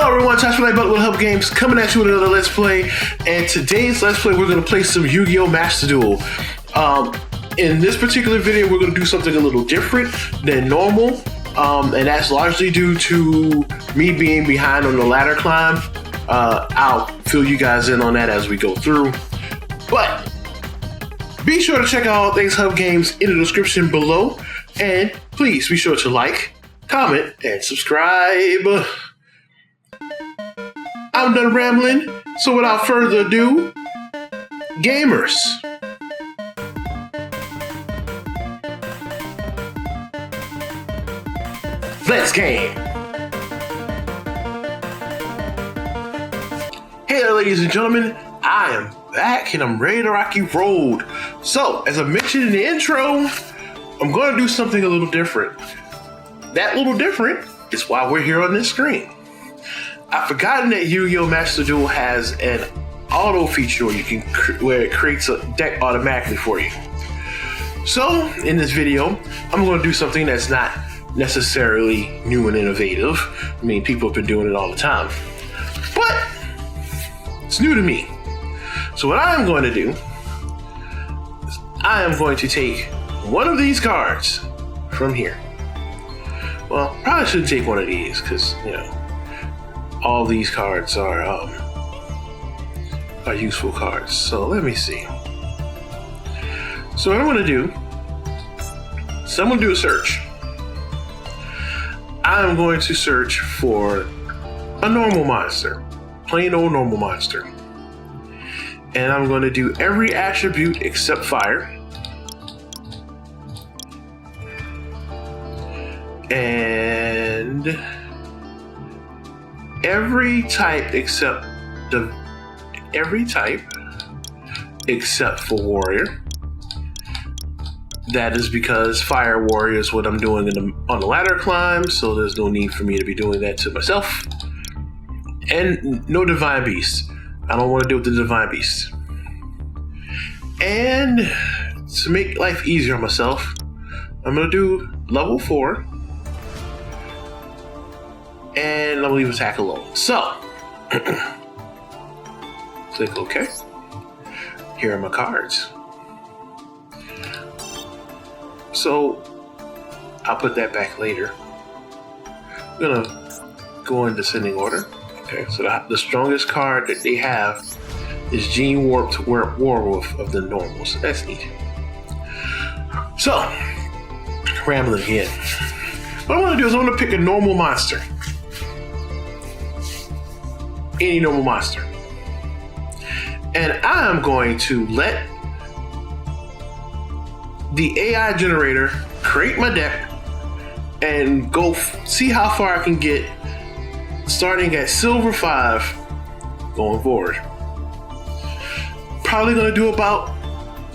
Hello everyone, Tach with HUB Games coming at you with another Let's Play. And today's Let's Play, we're going to play some Yugiohmasterduel. In this particular video, we're going to do something a little different than normal. And that's largely due to me being behind on the ladder climb. I'll fill you guys in on that as we go through. But be sure to check out all things HUB Games in the description below. And please be sure to like, comment, and subscribe. I'm done rambling, so without further ado, gamers. Let's game. Hey there, ladies and gentlemen, I am back and I'm ready to rock you road. So, as I mentioned in the intro, I'm going to do something a little different. That little different is why we're here on this screen. I've forgotten that Yugiohmasterduel has an auto feature where it creates a deck automatically for you. So, in this video, I'm going to do something that's not necessarily new and innovative. I mean, people have been doing it all the time. But, it's new to me. So what I'm going to do is I am going to take one of these cards from here. Well, probably shouldn't take one of these because, you know, all these cards are useful cards. So let me see. So what I'm going to do, I'm going to do a search. I'm going to search for a normal monster, plain old normal monster. And I'm going to do every attribute except fire. And every type except for warrior. That is because fire warrior is what I'm doing on the ladder climb, so there's no need for me to be doing that to myself. And no divine beast. I don't want to deal with the divine beast. And to make life easier on myself, I'm going to do level 4. And I'm going to leave attack alone. So, click OK. Here are my cards. So, I'll put that back later. I'm going to go in descending order. Okay, so the strongest card that they have is Gene Warped Werewolf of the normals. That's neat. So, rambling again. What I'm going to do is I'm going to pick a normal monster. Any normal monster. And I'm going to let the AI generator create my deck and go see how far I can get starting at Silver 5 going forward. Probably going to do about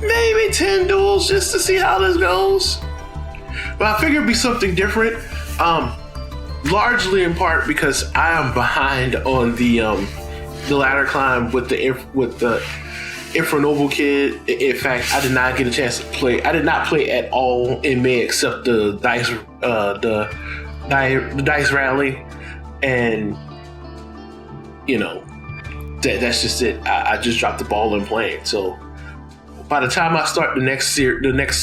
maybe 10 duels just to see how this goes. But I figured it'd be something different. Largely in part because I am behind on the ladder climb with the Infernoble kid. In fact, I did not get a chance to play. I did not play at all in May except the dice rally, and you know that's just it. I just dropped the ball in playing. So by the time I start the next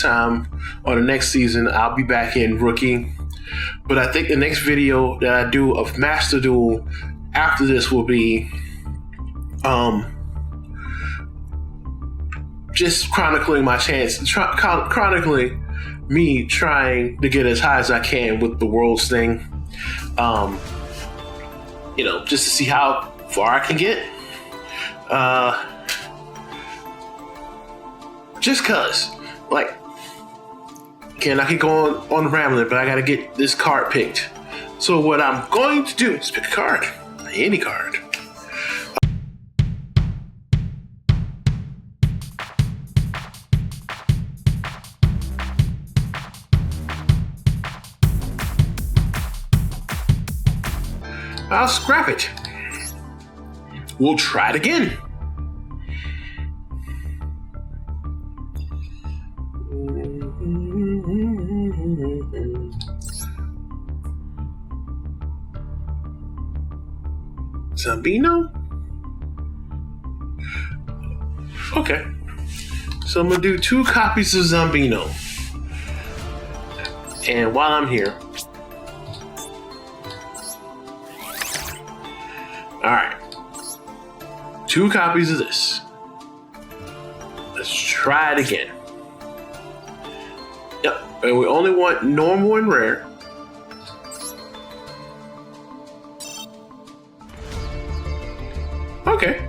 time or the next season, I'll be back in rookie. But I think the next video that I do of Master Duel after this will be just chronicling my chances, chronicling me trying to get as high as I can with the Worlds thing. You know, just to see how far I can get. Just cause, like, again, I could go on rambling, but I gotta get this card picked. So what I'm going to do is pick a card, any card. I'll scrap it. We'll try it again. Zambino? Okay. So I'm gonna do 2 copies of Zambino. And while I'm here, alright. 2 copies of this. Let's try it again. Yep, and we only want normal and rare. Okay.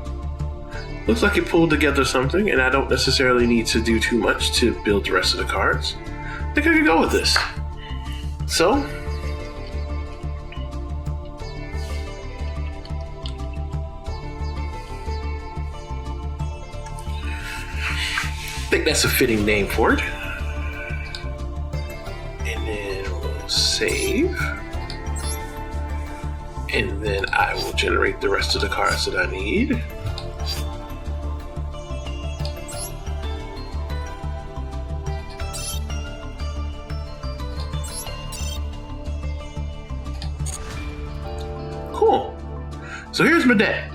Looks like it pulled together something, and I don't necessarily need to do too much to build the rest of the cards. I think I could go with this. So, I think that's a fitting name for it. And then we'll save. And then I will generate the rest of the cards that I need. Cool. So here's my deck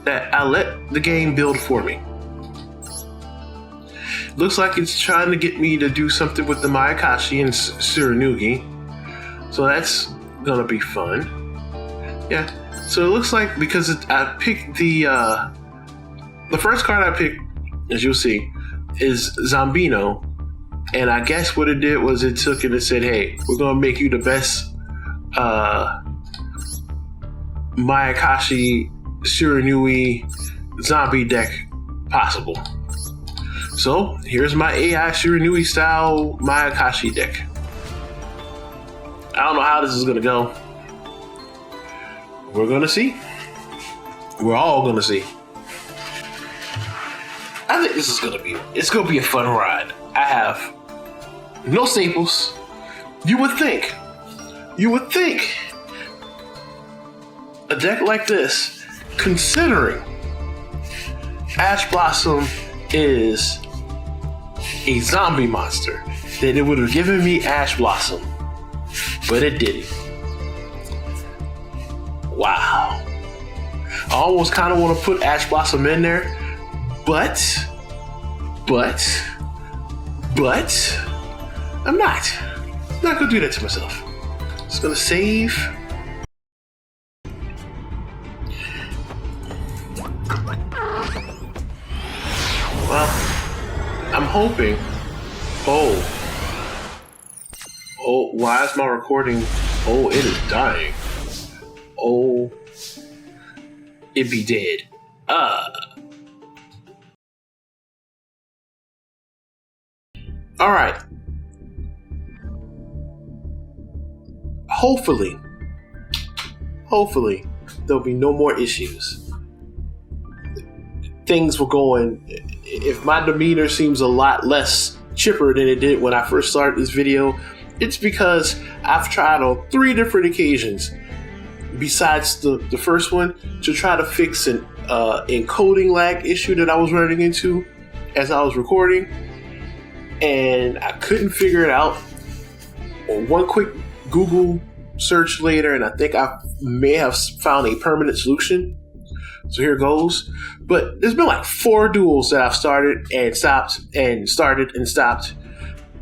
that I let the game build for me. Looks like it's trying to get me to do something with the Mayakashi and Tsurunugi. So that's gonna be fun. Yeah. So it looks like because I picked the first card I picked, as you'll see, is Zambino. And I guess what it did was it took it and said, hey, we're gonna make you the best Mayakashi Tsurunugi zombie deck possible. So here's my AI Tsurunugi style Mayakashi deck. I don't know how this is gonna go. We're gonna see. We're all gonna see. I think this is gonna be a fun ride. I have no staples. You would think a deck like this, considering Ash Blossom is a zombie monster, that it would have given me Ash Blossom, but it didn't. Wow. I almost kind of want to put Ash Blossom in there, but I'm not gonna do that to myself. Just gonna save. Well, I'm hoping. Oh, why is my recording? Oh, it is dying. Oh, it be dead. All right. Hopefully, there'll be no more issues. Things were going. If my demeanor seems a lot less chipper than it did when I first started this video, it's because I've tried on 3 different occasions, besides the first one, to try to fix an encoding lag issue that I was running into as I was recording, and I couldn't figure it out. One quick Google search later, and I think I may have found a permanent solution. So here goes. But there's been like 4 duels that I've started and stopped and started and stopped,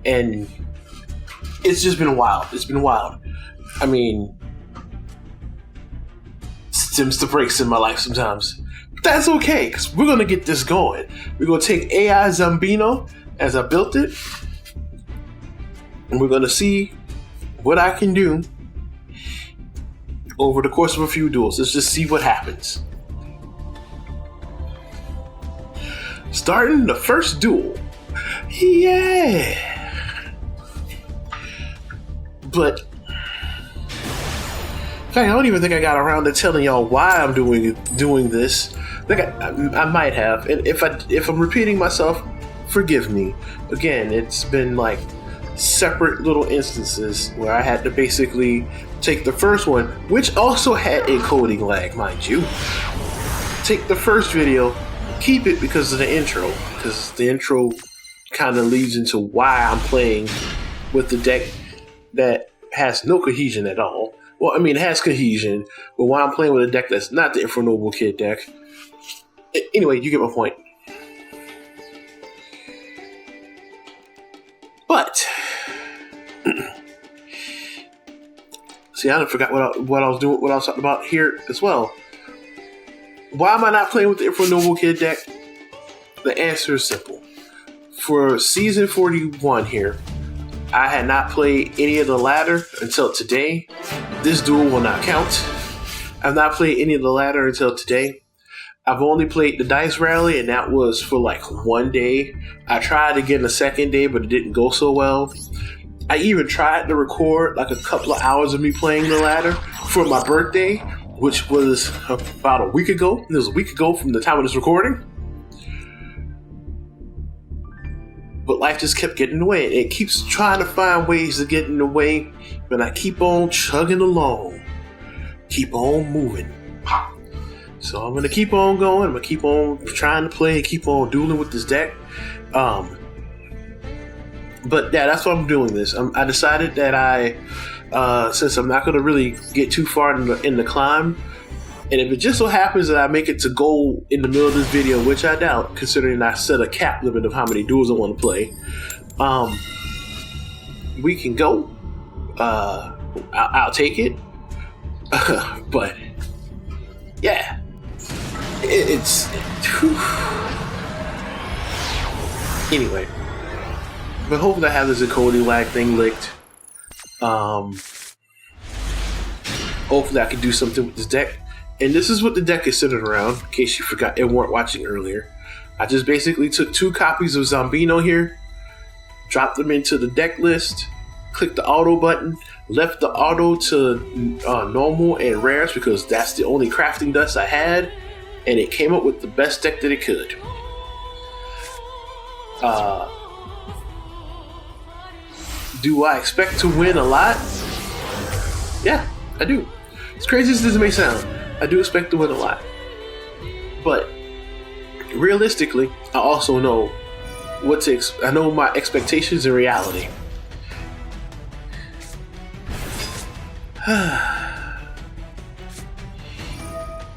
and it's just been wild. It's been wild. I mean, stems to breaks in my life sometimes. But that's okay, because we're going to get this going. We're going to take AI Zambino as I built it, and we're going to see what I can do over the course of a few duels. Let's just see what happens. Starting the first duel. Yeah. But I don't even think I got around to telling y'all why I'm doing this. Like I might have, and if I'm repeating myself, forgive me. Again, it's been like separate little instances where I had to basically take the first one, which also had a coding lag, mind you. Take the first video, keep it because of the intro, because the intro kind of leads into why I'm playing with the deck that has no cohesion at all. Well, I mean, it has cohesion, but why I'm playing with a deck that's not the Infernoble Kid deck. Anyway, you get my point. But see, I forgot what I was doing, what I was talking about here as well. Why am I not playing with the Infernoble Kid deck? The answer is simple. For season 41 here, I had not played any of the ladder until today. This duel will not count. I've not played any of the ladder until today. I've only played the Dice Rally, and that was for like one day. I tried again the second day, but it didn't go so well. I even tried to record like a couple of hours of me playing the ladder for my birthday, which was about a week ago. It was a week ago from the time of this recording. But life just kept getting in the way. It keeps trying to find ways to get in the way, but I keep on chugging along. Keep on moving. So I'm going to keep on going. I'm going to keep on trying to play, keep on dueling with this deck. But yeah, that's why I'm doing this. I decided that since I'm not going to really get too far in the climb, and if it just so happens that I make it to goal in the middle of this video, which I doubt, considering I set a cap limit of how many duels I want to play, we can go. I'll take it. But yeah, it's anyway. But hopefully I have this encoding lag thing licked. Hopefully I can do something with this deck. And this is what the deck is centered around, in case you forgot and weren't watching earlier. I just basically took 2 copies of Zombino here, dropped them into the deck list, clicked the auto button, left the auto to normal and rares because that's the only crafting dust I had, and it came up with the best deck that it could. Do I expect to win a lot? Yeah, I do. As crazy as this may sound, I do expect to win a lot. But realistically, I also know I know my expectations and reality.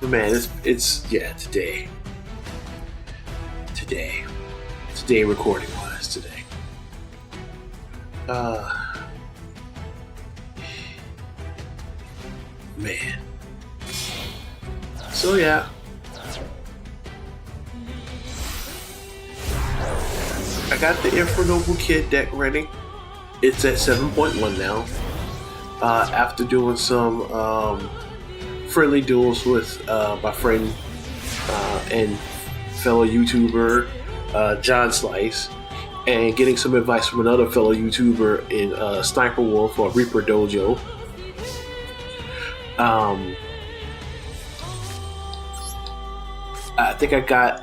But man, it's today recording wise today. Man. So yeah. I got the Infernoble Kid deck ready. It's at 7.1 now. After doing some friendly duels with my friend and fellow YouTuber John Slice, and getting some advice from another fellow YouTuber in Sniper Wolf or Reaper Dojo. I think I got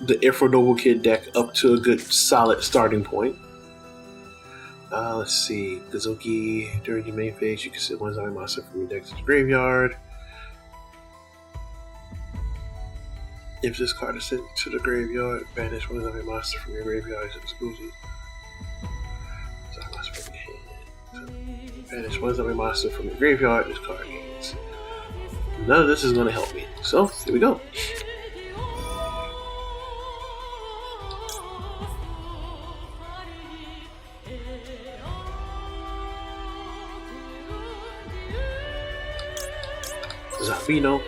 the Infernoble Kid deck up to a good solid starting point. Let's see. Kazuki, during your main phase, you can send one zombie monster from your deck to the graveyard. If this card is sent to the graveyard, banish one zombie monster from your graveyard. Banish one zombie monster from your graveyard. This card gains. None of this is going to help me. So, here we go. Zombino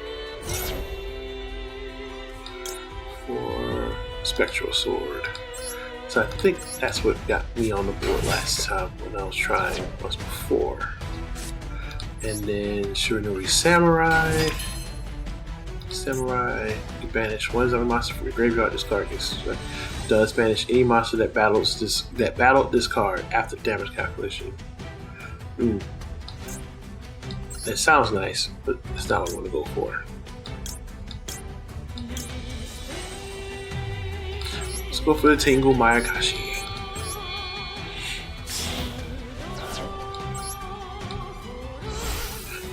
for Spectral Sword. So I think that's what got me on the board last time when I was trying once before. And then Shiranori Samurai. You banish one zombie monster from your graveyard. This card does banish any monster that battled this card after damage calculation. That sounds nice, but that's not what I want to go for. Let's go for the Tengu Mayakashi.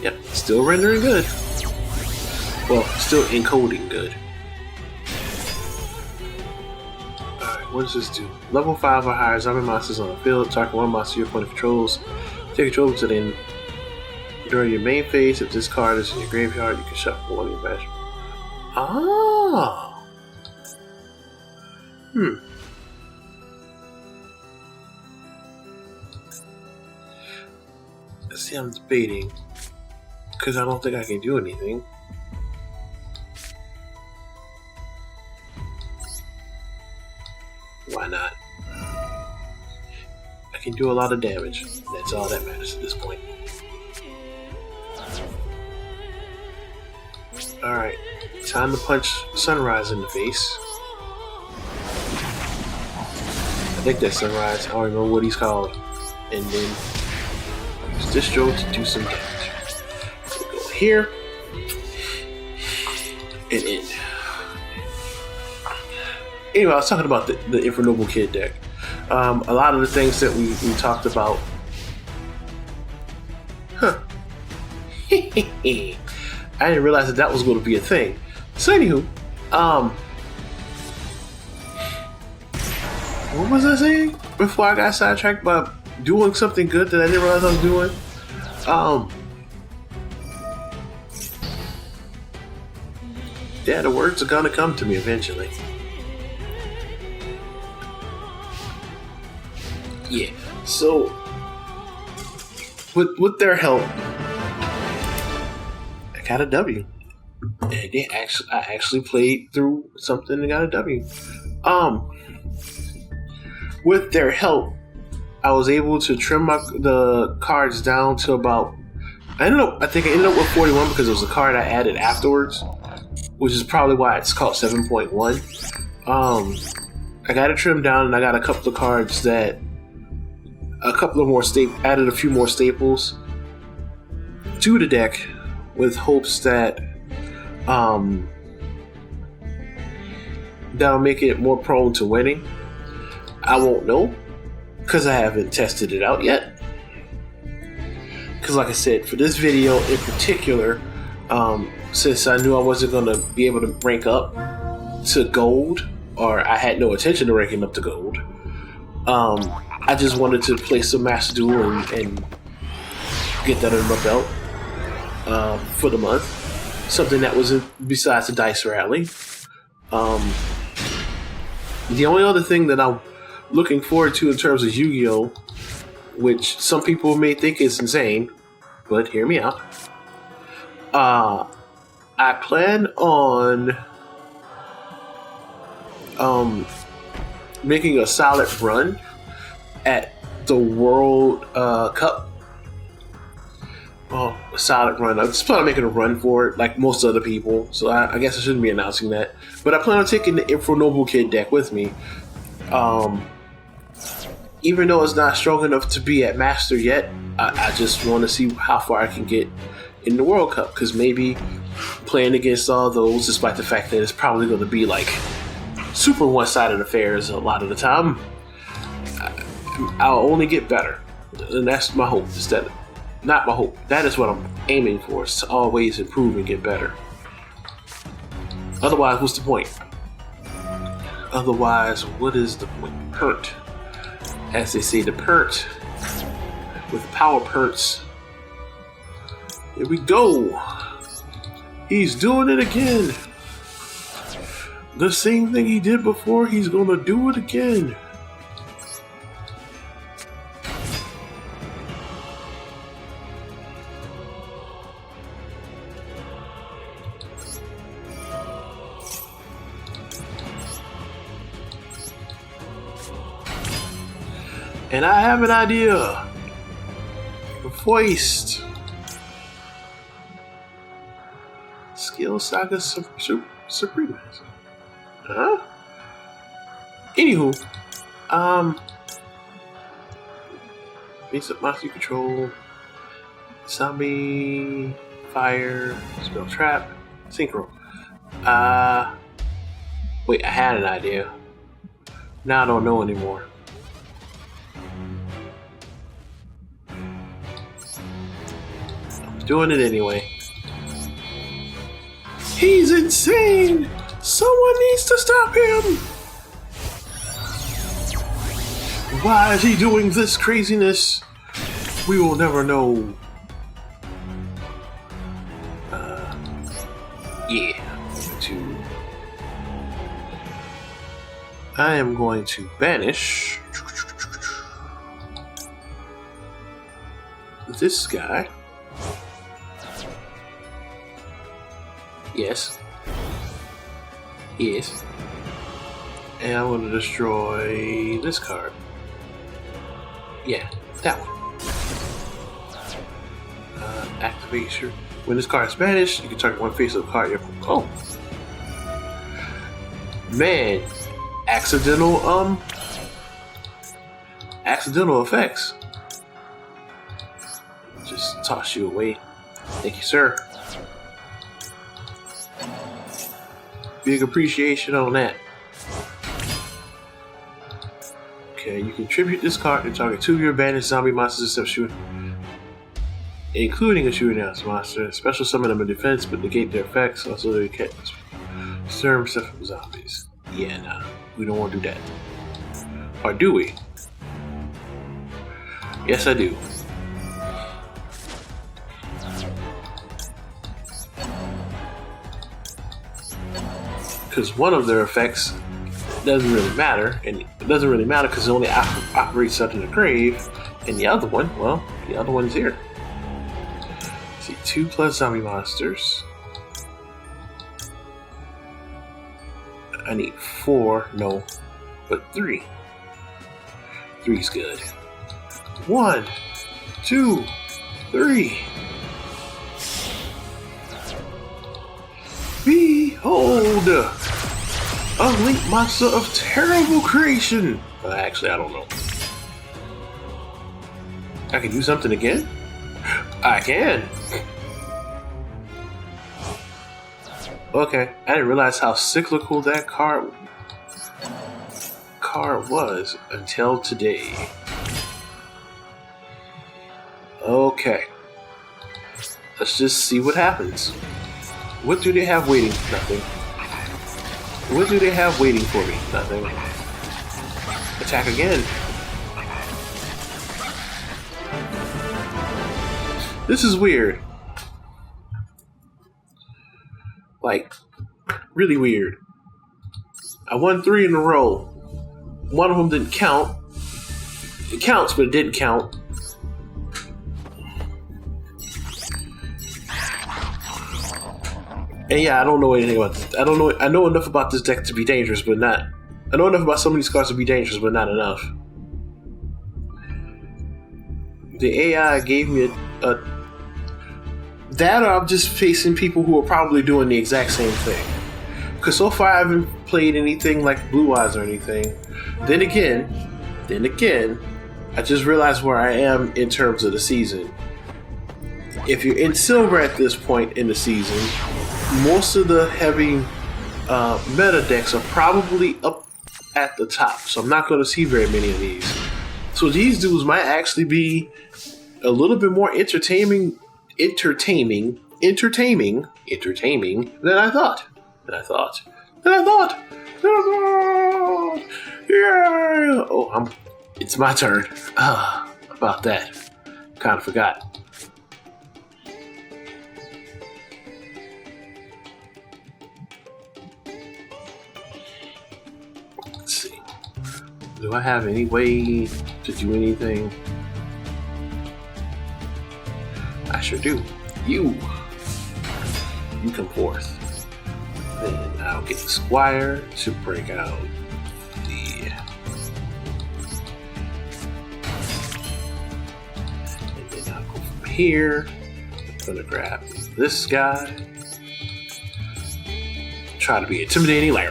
Yep, still rendering good. Well, still encoding good. Alright, what does this do? Level 5 or higher zombie monsters on the field. Target one monster your opponent controls. Take control to the During your main phase, if this card is in your graveyard, you can shuffle one of your match. Ah. See, I'm debating because I don't think I can do anything. Why not? I can do a lot of damage. That's all that matters at this point. Alright, time to punch Sunrise in the face. I think that's Sunrise. I don't remember what he's called. And then use Distro to do some damage. So we go here and in. Anyway, I was talking about the Infernal Kid deck. A lot of the things that we talked about. Huh. I didn't realize that was going to be a thing. So anywho, what was I saying before I got sidetracked by doing something good that I didn't realize I was doing? Yeah, the words are gonna come to me eventually. Yeah, so with their help, I got a W. And I actually played through something and got a W. With their help, I was able to trim the cards down to about. I think I ended up with 41 because it was a card I added afterwards, which is probably why it's called 7.1. I got it trimmed down, and I got a couple of cards that. Added a few more staples to the deck with hopes that that'll make it more prone to winning. I won't know because I haven't tested it out yet. Because like I said, for this video in particular, since I knew I wasn't going to be able to rank up to gold, or I had no intention of ranking up to gold, I just wanted to play some Master Duel and get that under my belt for the month. Something that was besides the dice rally. The only other thing that I'm looking forward to in terms of Yu-Gi-Oh, which some people may think is insane, but hear me out. I plan on making a solid run at the World Cup. A solid run. I just plan on making a run for it, like most other people. So I guess I shouldn't be announcing that. But I plan on taking the Infernal Kid deck with me. Even though it's not strong enough to be at Master yet, I just want to see how far I can get in the World Cup. Because maybe playing against all those, despite the fact that it's probably going to be like super one-sided affairs a lot of the time, I'll only get better. And that's my hope. Not my hope. That is what I'm aiming for, is to always improve and get better. Otherwise, what's the point? Otherwise, what is the point? Pert. As they say, the pert. With power perts. Here we go. He's doing it again. The same thing he did before, he's gonna do it again. And I have an idea. Foist. Skill Saga Supreme. Huh? Anywho, base up monster control, zombie, fire, spell trap, synchro. Wait, I had an idea. Now I don't know anymore. I'm doing it anyway. He's insane! Someone needs to stop him! Why is he doing this craziness? We will never know. Yeah. I am going to banish this guy. Yes. Yes. And I'm going to destroy this card. Yeah, that one. Activation. When this card is banished, you can target one face of the card. Oh. Man. Accidental effects. Just toss you away. Thank you, sir. Big appreciation on that. Okay, you contribute this card to target 2 of your banished zombie monsters except shooting, including a shooting house monster. Special summon them in defense, but negate their effects. Also, they can't disturb stuff from zombies. Yeah, nah, we don't want to do that. Or do we? Yes, I do. Because one of their effects doesn't really matter, and it doesn't really matter because it only operates out in the grave, and the other one, well, the other one's here. Let's see, 2+ zombie monsters. I need 4, no, but 3. 3's good. 1, 2, 3. Behold! A link monster of terrible creation! Actually, I don't know. I can do something again? I can! Okay, I didn't realize how cyclical that card was until today. Okay. Let's just see what happens. What do they have waiting? Nothing. What do they have waiting for me? Nothing. Attack again. This is weird. Like, really weird. I won 3 in a row. One of them didn't count. It counts, but it didn't count. And yeah, I don't know anything about this. I know enough about this deck to be dangerous, but not. I know enough about some of these cards to be dangerous, but not enough. The AI gave me a that, or I'm just facing people who are probably doing the exact same thing. Because so far I haven't played anything like Blue Eyes or anything. Then again, I just realized where I am in terms of the season. If you're in Silver at this point in the season, most of the heavy meta decks are probably up at the top, so I'm not going to see very many of these. So these dudes might actually be a little bit more entertaining than I thought. Yeah. Oh, it's my turn. About that. Kind of forgot. Let's see. Do I have any way to do anything? I sure do. You come forth. Then I'll get the Squire to break out the. And then I'll go from here. I'm gonna grab this guy. Try to be intimidating, like.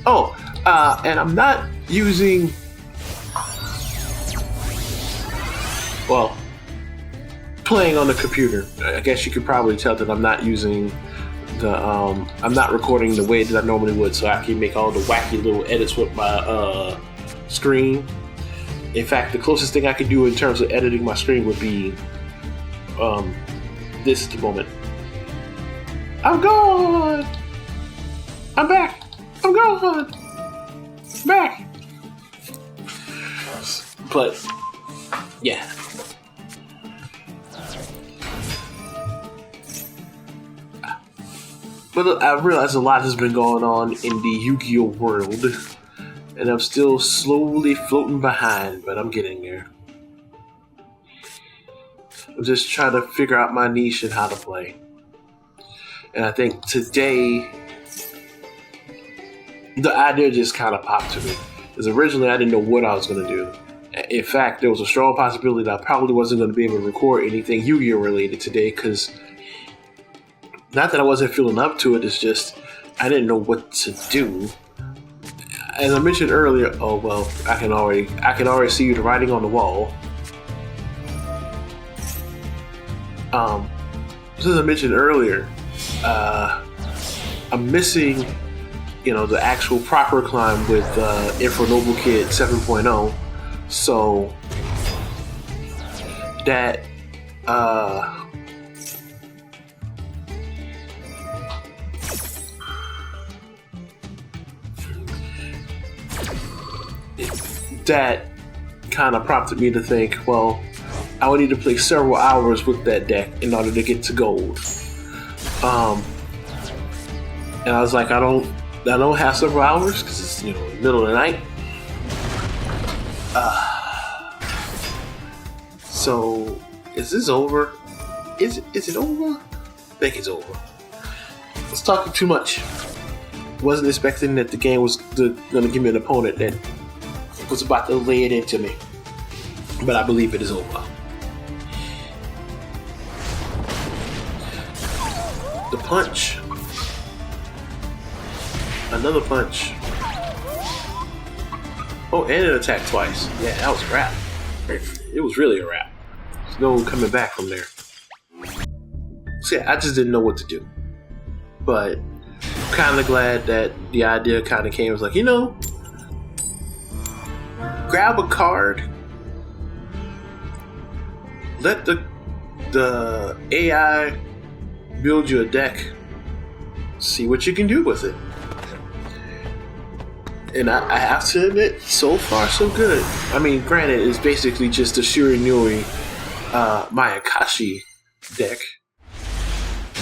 Oh, and I'm not using. Well, playing on the computer. I guess you could probably tell that I'm not using the, I'm not recording the way that I normally would, so I can make all the wacky little edits with my screen. In fact, the closest thing I could do in terms of editing my screen would be this at the moment. I'm gone! I'm back! I'm gone! Back! But, yeah. But I realize a lot has been going on in the Yu-Gi-Oh world, and I'm still slowly floating behind, but I'm getting there. I'm just trying to figure out my niche and how to play. And I think today, the idea just kind of popped to me. Because originally I didn't know what I was going to do. In fact, there was a strong possibility that I probably wasn't going to be able to record anything Yu-Gi-Oh related today, because not that I wasn't feeling up to it, it's just I didn't know what to do. As I mentioned earlier, oh well, I can already see the writing on the wall. As I mentioned earlier, I'm missing, the actual proper climb with Infernoble Kid 7.0. So that that kind of prompted me to think, well, I would need to play several hours with that deck in order to get to gold. And I was like, I don't have several hours because it's middle of the night. So is this over? Is it over? I think it's over. I was talking too much. Wasn't expecting that the game was going to give me an opponent that was about to lay it into me. But I believe it is over. The punch. Another punch. Oh, and it attacked twice. Yeah, that was a wrap. It was really a wrap. There's no coming back from there. So yeah, I just didn't know what to do. But I'm kind of glad that the idea kind of came. I was like, grab a card. Let the AI build you a deck. See what you can do with it. And I have to admit, so far so good. I mean, granted, it's basically just a Shiranui Mayakashi deck.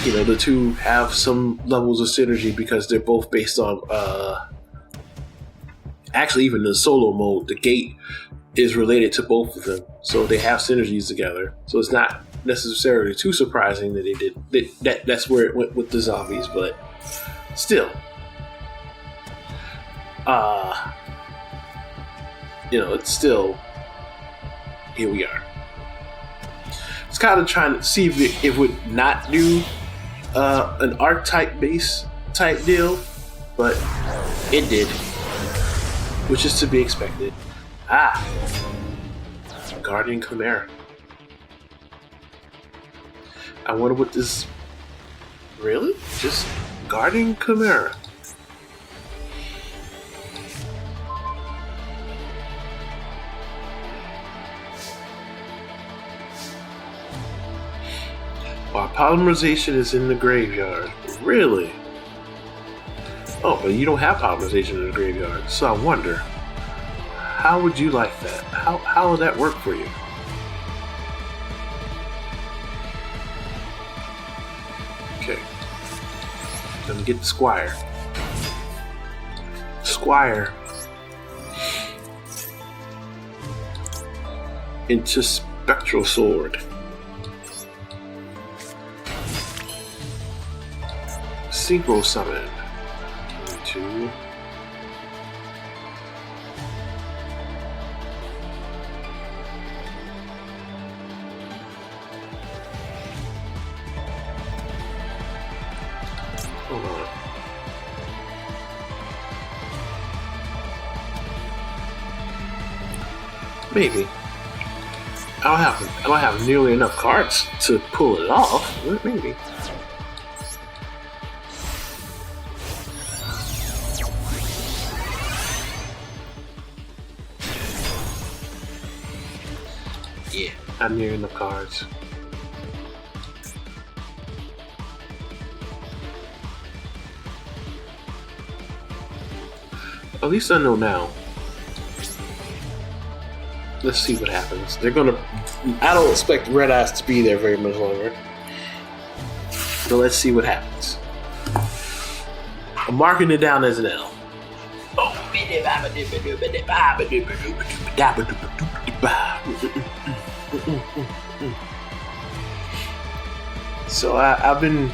The two have some levels of synergy because they're both based on actually even in solo mode, the gate is related to both of them. So they have synergies together. So it's not necessarily too surprising that they did that's where it went with the zombies, but still. It's still, here we are. It's kind of trying to see if it would not do an archetype base type deal, but it did, which is to be expected. Guardian Chimera. I wonder what this, really? Just Guardian Chimera. Wow, polymerization is in the graveyard. Really? Oh, but you don't have polymerization in the graveyard. So I wonder, how would you like that? How would that work for you? Okay. Gonna get the Squire. Squire. Into Spectral Sword. Synchro Summon. 2. Hold on. Maybe. I don't have nearly enough cards to pull it off. Maybe. Yeah, I'm near enough cards. At least I know now. Let's see what happens. I don't expect Red Eyes to be there very much longer. So let's see what happens. I'm marking it down as an L. So I've been,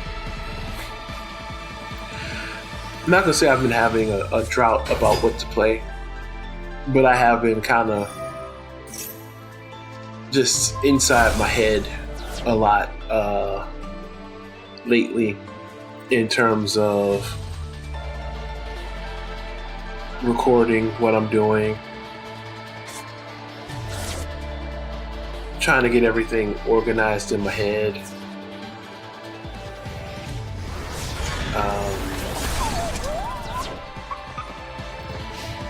I'm not gonna say I've been having a drought about what to play, but I have been kind of just inside my head a lot lately in terms of recording what I'm doing, trying to get everything organized in my head.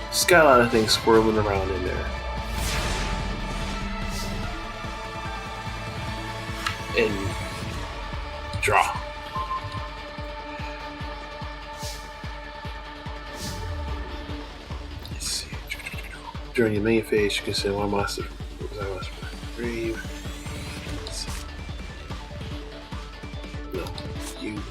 Just got a lot of things swirling around in there. And draw. Let's see. During your main phase, you can send one monster grave. No, you.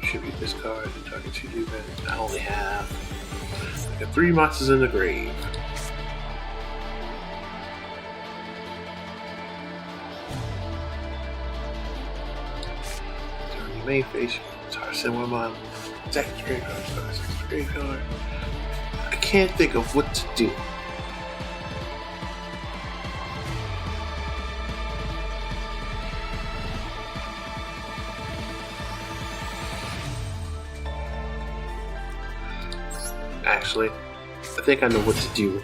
Tribute this card and target 2 defense. I only have. I got 3 monsters in the grave. During your main phase, send one of my attack graveyard. I can't think of what to do. Actually, I think I know what to do.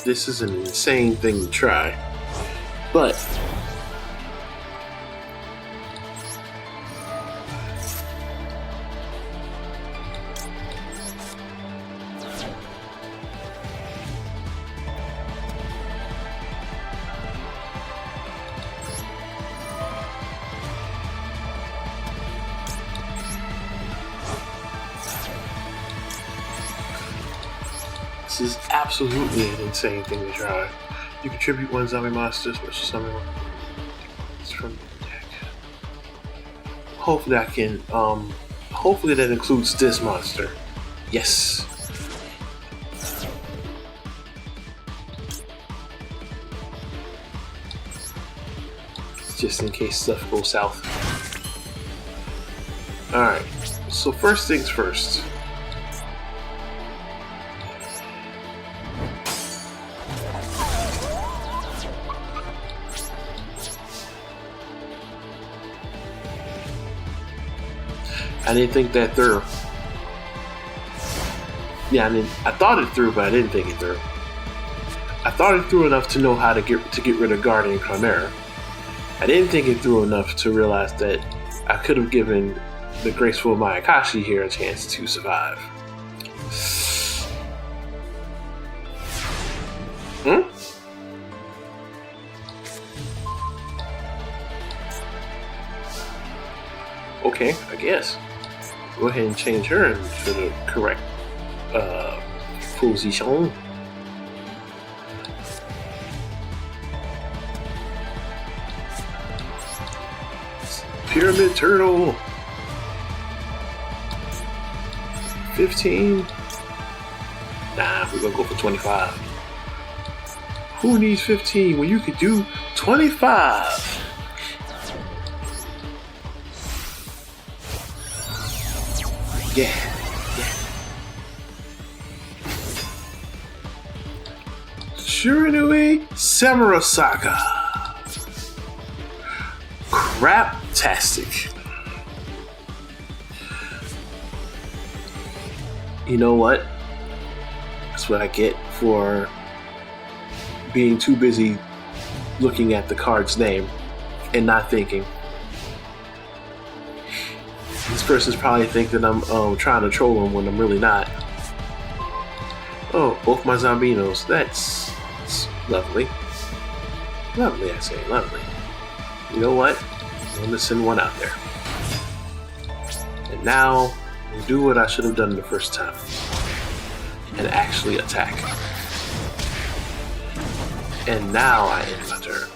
This is an insane thing to try, but this is absolutely an insane thing to try. You contribute 1 zombie monster, special summon one. It's from the deck. Hopefully I can, hopefully that includes this monster. Yes. Just in case stuff goes south. Alright, so first things first. I didn't think that through. Yeah, I thought it through, but I didn't think it through. I thought it through enough to know how to get rid of Guardian Chimera. I didn't think it through enough to realize that I could have given the graceful Mayakashi here a chance to survive. Okay, I guess. Go ahead and change her into the correct position. Pyramid Turtle. 15. Nah, we're gonna go for 25. Who needs 15 when you could do 25? Yeah. Shurinui Samurasaka. Craptastic. You know what? That's what I get for being too busy looking at the card's name and not thinking. This person's probably thinking I'm trying to troll them when I'm really not. Oh, both my Zombinos. That's lovely. Lovely, I say. Lovely. You know what? I'm going to send one out there. And now, we'll do what I should have done the first time. And actually attack. And now I end my turn.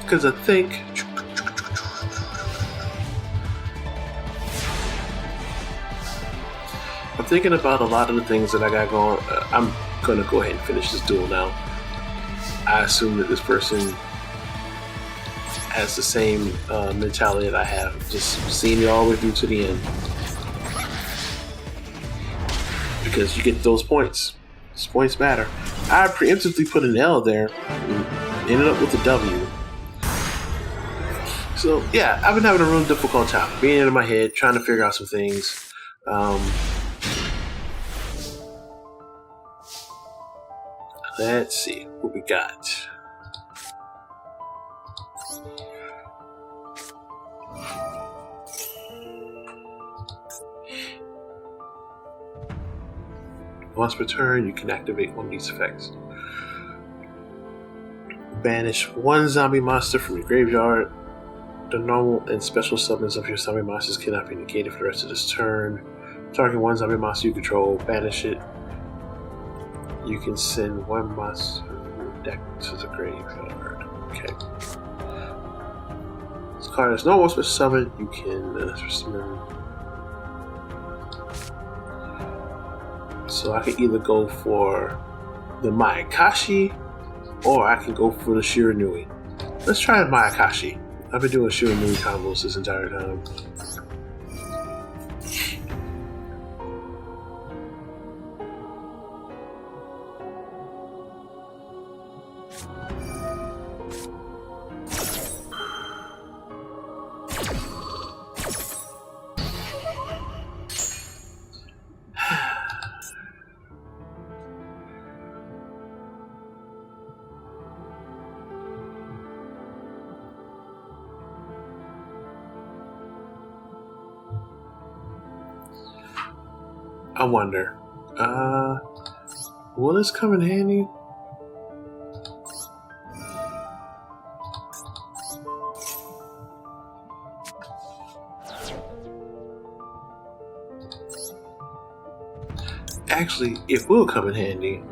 Because I think I'm thinking about a lot of the things that I got going. I'm gonna go ahead and finish this duel now. I assume that this person has the same mentality that I have, just seeing it all the way through to the end. Because you get those points. Those points matter. I preemptively put an L there and ended up with a W. So yeah, I've been having a really difficult time being in my head, trying to figure out some things. Let's see what we got. Once per turn, you can activate one of these effects. Banish one zombie monster from your graveyard. The normal and special summons of your zombie monsters cannot be negated for the rest of this turn. Target one zombie monster you control, banish it. You can send one monster from your deck to the graveyard. Okay. This card is normal special summon. You can summon. So I can either go for the Mayakashi or I can go for the Shiranui. Let's try the Mayakashi. I've been doing Shiranui combos this entire time. I wonder, will this come in handy? Actually, it will come in handy.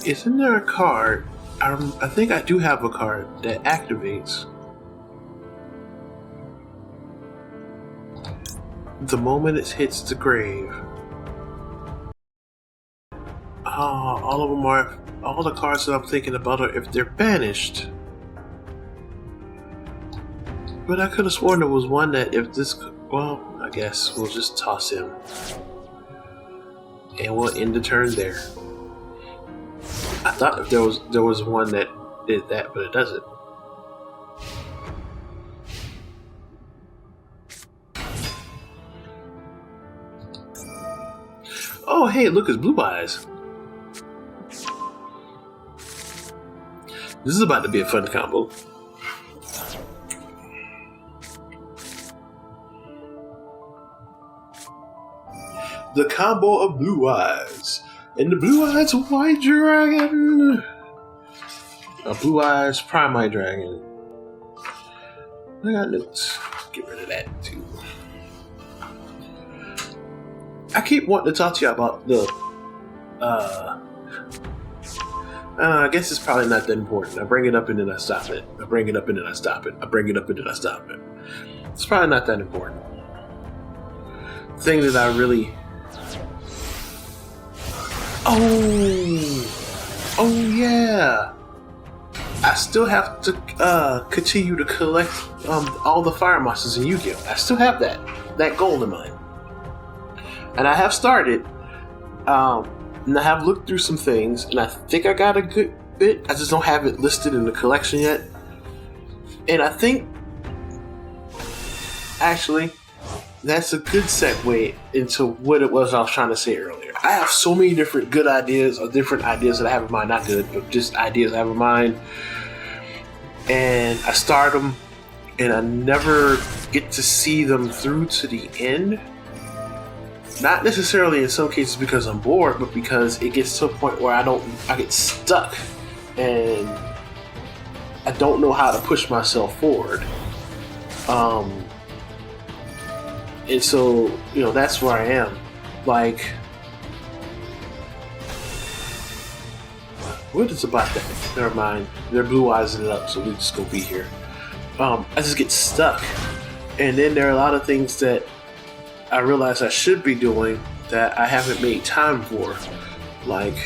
Isn't there a card? I think I do have a card that activates the moment it hits the grave. All of them are. All the cards that I'm thinking about are if they're banished. But I could have sworn there was one that if this. Well, I guess we'll just toss him. And we'll end the turn there. I thought there was one that did that, but it doesn't. Oh, hey, look, it's Blue Eyes. This is about to be a fun combo. The combo of Blue Eyes. And the Blue Eyes White Dragon. A Blue Eyes Prime Dragon. I got notes. Get rid of that too. I keep wanting to talk to you about the I guess it's probably not that important. I bring it up and then I stop it. I bring it up and then I stop it. I bring it up and then I stop it. It's probably not that important. The thing that I really Oh yeah. I still have to continue to collect all the fire monsters in Yu-Gi-Oh! I still have that goal in mind. And I have started, and I have looked through some things, and I think I got a good bit. I just don't have it listed in the collection yet. And I think, actually, that's a good segue into what it was I was trying to say earlier. I have so many different good ideas, or different ideas that I have in mind. Not good, but just ideas I have in mind. And I start them, and I never get to see them through to the end. Not necessarily in some cases because I'm bored, but because it gets to a point where I get stuck. And I don't know how to push myself forward. And so, you know, that's where I am. Like, what is about that? Never mind. Their blue eyes it up, so we just go be here. I just get stuck. And then there are a lot of things that I realize I should be doing that I haven't made time for. Like,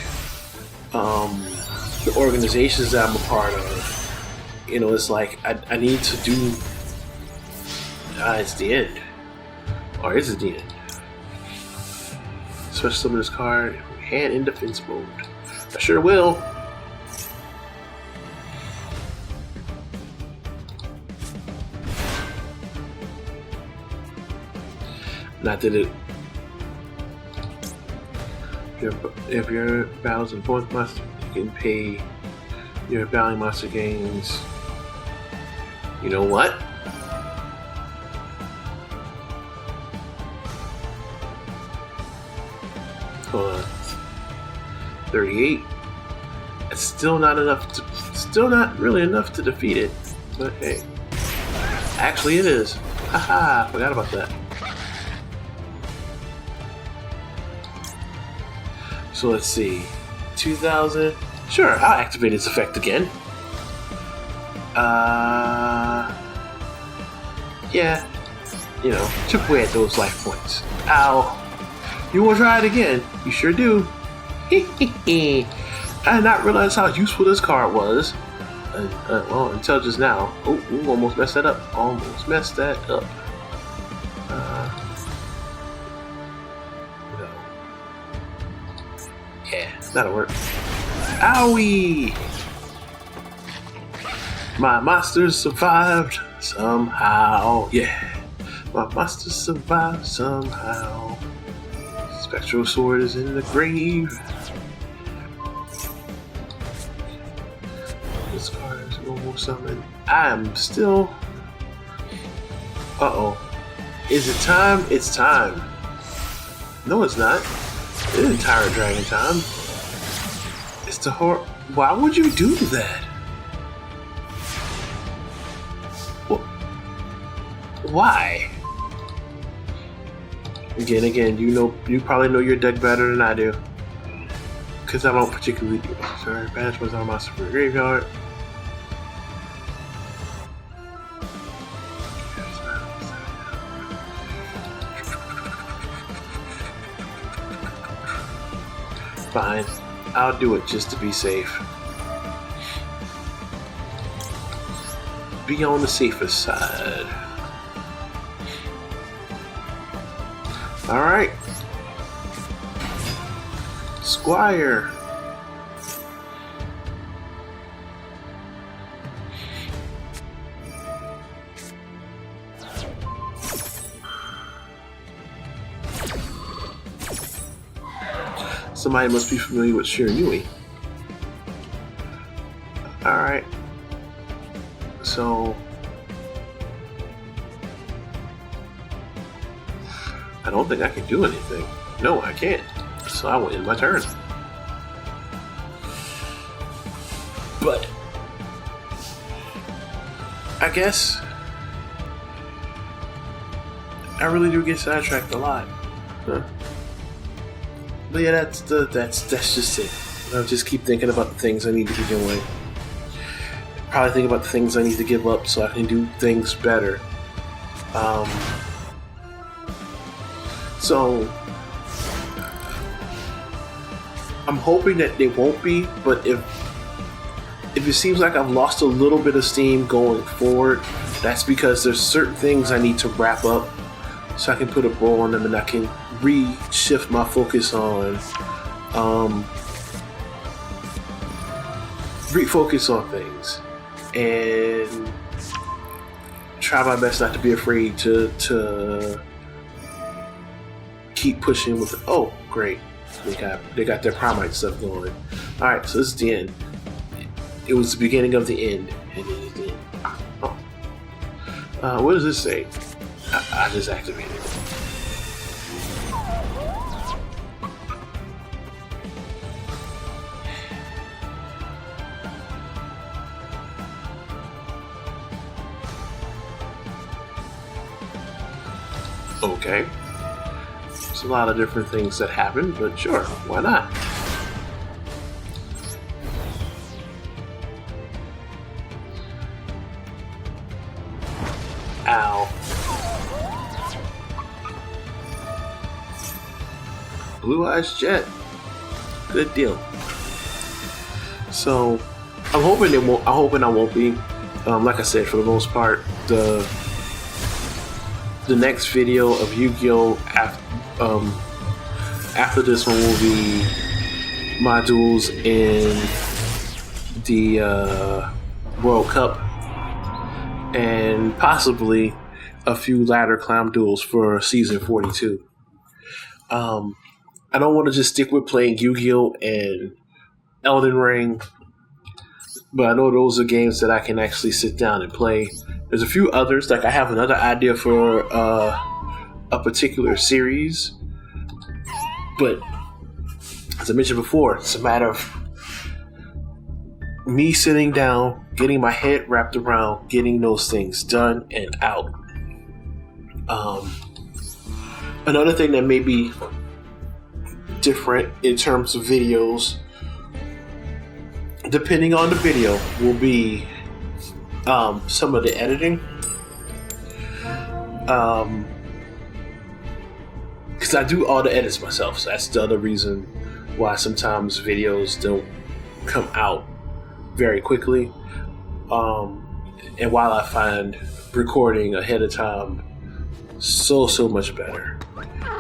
the organizations that I'm a part of. You know, it's like, I need to do... it's the end. Or is it the end? Special summon this card. Hand in defense mode. I sure will. Not that it... If your battles and points monster, you can pay your battling monster gains. You know what? Hold on. 38. It's still not enough to... Still not really enough to defeat it. But hey. Actually it is. Haha, forgot about that. So let's see. 2000. Sure, I'll activate its effect again. Yeah. You know, chip away at those life points. Ow. You want to try it again? You sure do. I did not realize how useful this card was. Well, until just now. Oh, we almost messed that up. Almost messed that up. No. Yeah, that'll work. Owie! My monster survived somehow. Yeah. My monster survived somehow. Spectral sword is in the grave. This card is normal summon. I am still... Uh-oh. Is it time? It's time. No, it's not. It isn't Tyrant Dragon time. It's the horror... Why would you do that? Why? Again, you probably know your deck better than I do. Because I don't particularly do. Sorry, banish was on monster from the graveyard. Fine. I'll do it just to be safe. Be on the safest side. Alright. Squire. Somebody must be familiar with Shiranui. Alright. So... I don't think I can do anything. No, I can't. So I will end my turn. But... I guess... I really do get sidetracked a lot. Huh? But yeah, that's just it. I'll just keep thinking about the things I need to be doing. Probably think about the things I need to give up so I can do things better. So I'm hoping that they won't be, but if it seems like I've lost a little bit of steam going forward, that's because there's certain things I need to wrap up so I can put a bow on them and I can re-shift my focus on refocus on things and try my best not to be afraid to keep pushing with oh great, they got their Promite stuff going. Alright, so this is the end. It was the beginning of the end, and it is the end. Oh. What does this say? I just activated it. Okay. There's a lot of different things that happen, but sure, why not? Ow. Blue Eyes Jet. Good deal. So, I'm hoping it won't. I'm hoping I won't be. Like I said, for the most part, the next video of Yu-Gi-Oh! After this one will be my duels in the World Cup, and possibly a few ladder climb duels for season 42. I don't want to just stick with playing Yu-Gi-Oh! And Elden Ring, but I know those are games that I can actually sit down and play. There's a few others, like I have another idea for a particular series, but as I mentioned before, it's a matter of me sitting down, getting my head wrapped around getting those things done and out. Another thing that may be different in terms of videos, depending on the video, will be some of the editing. Because I do all the edits myself, so that's the other reason why sometimes videos don't come out very quickly. And while I find recording ahead of time so much better,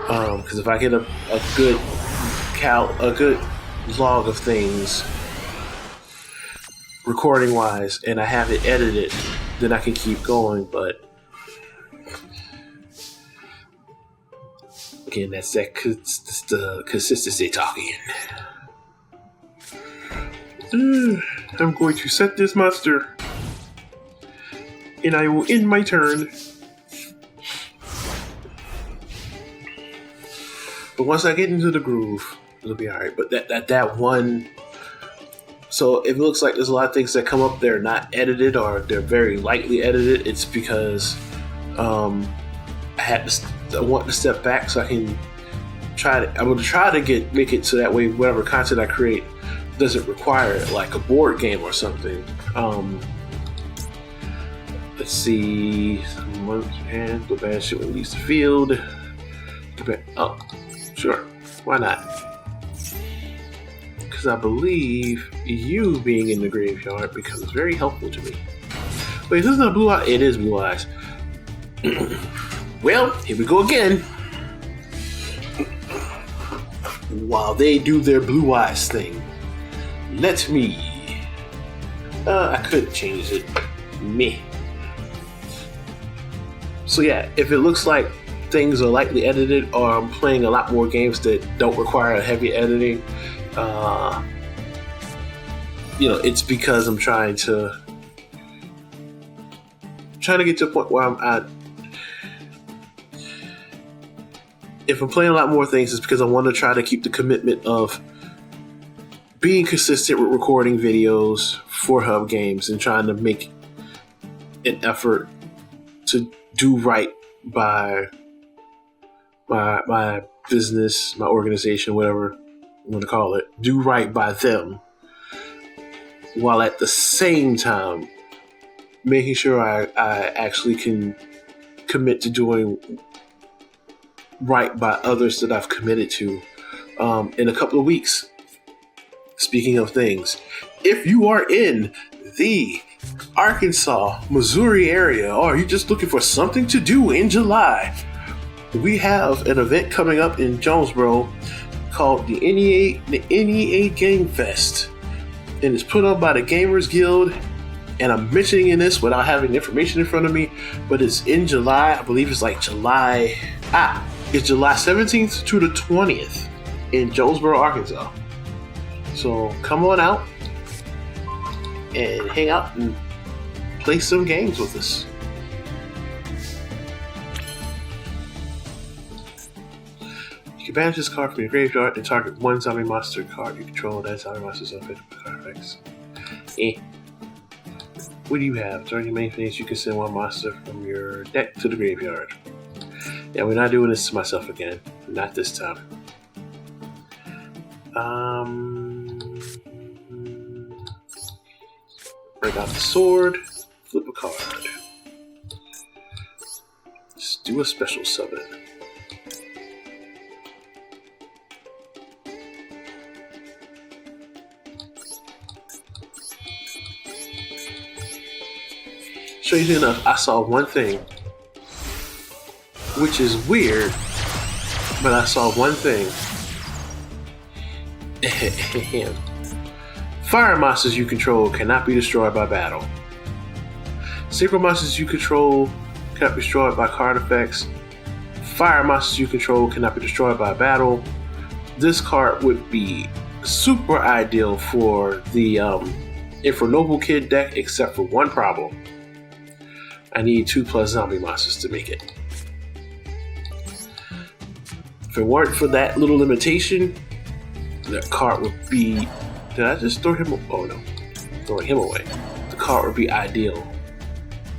because if I get a good log of things recording wise and I have it edited, then I can keep going. But again, that's the consistency talking. I'm going to set this monster and I will end my turn. But once I get into the groove, it'll be alright. But that one, so if it looks like there's a lot of things that come up that are not edited or they're very lightly edited, it's because I want to step back so I can I will try to make it so that way whatever content I create doesn't require like a board game or something. Let's see. And the bad shit when it leaves the field. Oh, sure. Why not? Because I believe you being in the graveyard becomes very helpful to me. Wait, this is not Blue Eyes? It is Blue Eyes. Well, here we go again. While they do their Blue Eyes thing, let me. I could change it. Meh. So yeah, if it looks like things are lightly edited or I'm playing a lot more games that don't require heavy editing, it's because I'm trying to get to a point where I'm at. If I'm playing a lot more things, it's because I want to try to keep the commitment of being consistent with recording videos for Hub Games and trying to make an effort to do right by my business, my organization, whatever you want to call it, do right by them, while at the same time making sure I actually can commit to doing right by others that I've committed to in a couple of weeks. Speaking of things, if you are in the Arkansas, Missouri area, or you're just looking for something to do in July, we have an event coming up in Jonesboro called the NEA Game Fest, and it's put on by the Gamers Guild. And I'm mentioning this without having information in front of me, but it's in July. I believe it's like July 17th to the 20th in Jonesboro, Arkansas. So come on out and hang out and play some games with us. You can banish this card from your graveyard and target one zombie monster card you control. That zombie monster's effective card effects. What do you have? During your main phase, you can send one monster from your deck to the graveyard. Yeah, we're not doing this to myself again. Not this time. Break out the sword. Flip a card. Just do a special summon. Strangely enough, I saw one thing, which is weird, but I saw one thing. Fire monsters you control cannot be destroyed by battle. Synchro monsters you control cannot be destroyed by card effects. Fire monsters you control cannot be destroyed by battle. This card would be super ideal for the Infernoble Kid deck, except for one problem. I need 2+ zombie monsters to make it. If it weren't for that little limitation, that card would be... Did I just throw him? Oh no, throwing him away. The card would be ideal.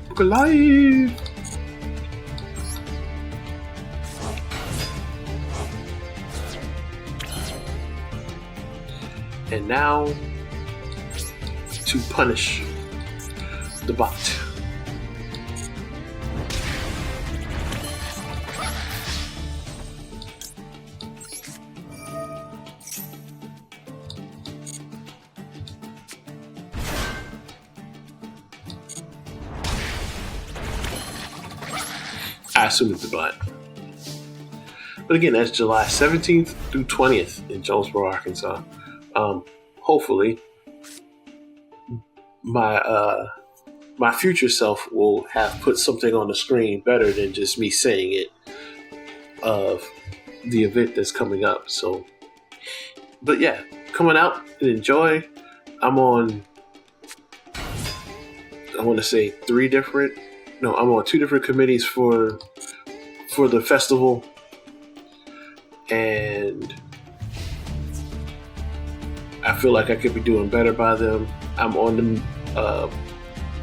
Look alive! And now to punish the bot. I assume it's the bot. But again, that's July 17th through 20th in Jonesboro, Arkansas. Hopefully, my future self will have put something on the screen better than just me saying it of the event that's coming up. So, but yeah, coming out and enjoy. I'm on, I want to say I'm on 2 different committees for the festival, and I feel like I could be doing better by them. I'm on them. I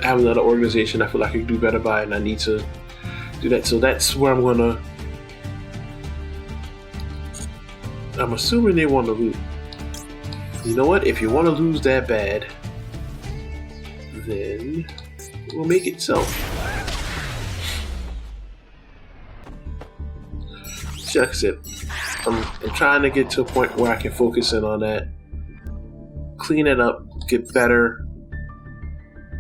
have another organization I feel like I could do better by, and I need to do that. So that's where I'm assuming they want to lose. You know what? If you want to lose that bad, then we'll make it so. Like I said, I'm trying to get to a point where I can focus in on that, clean it up, get better,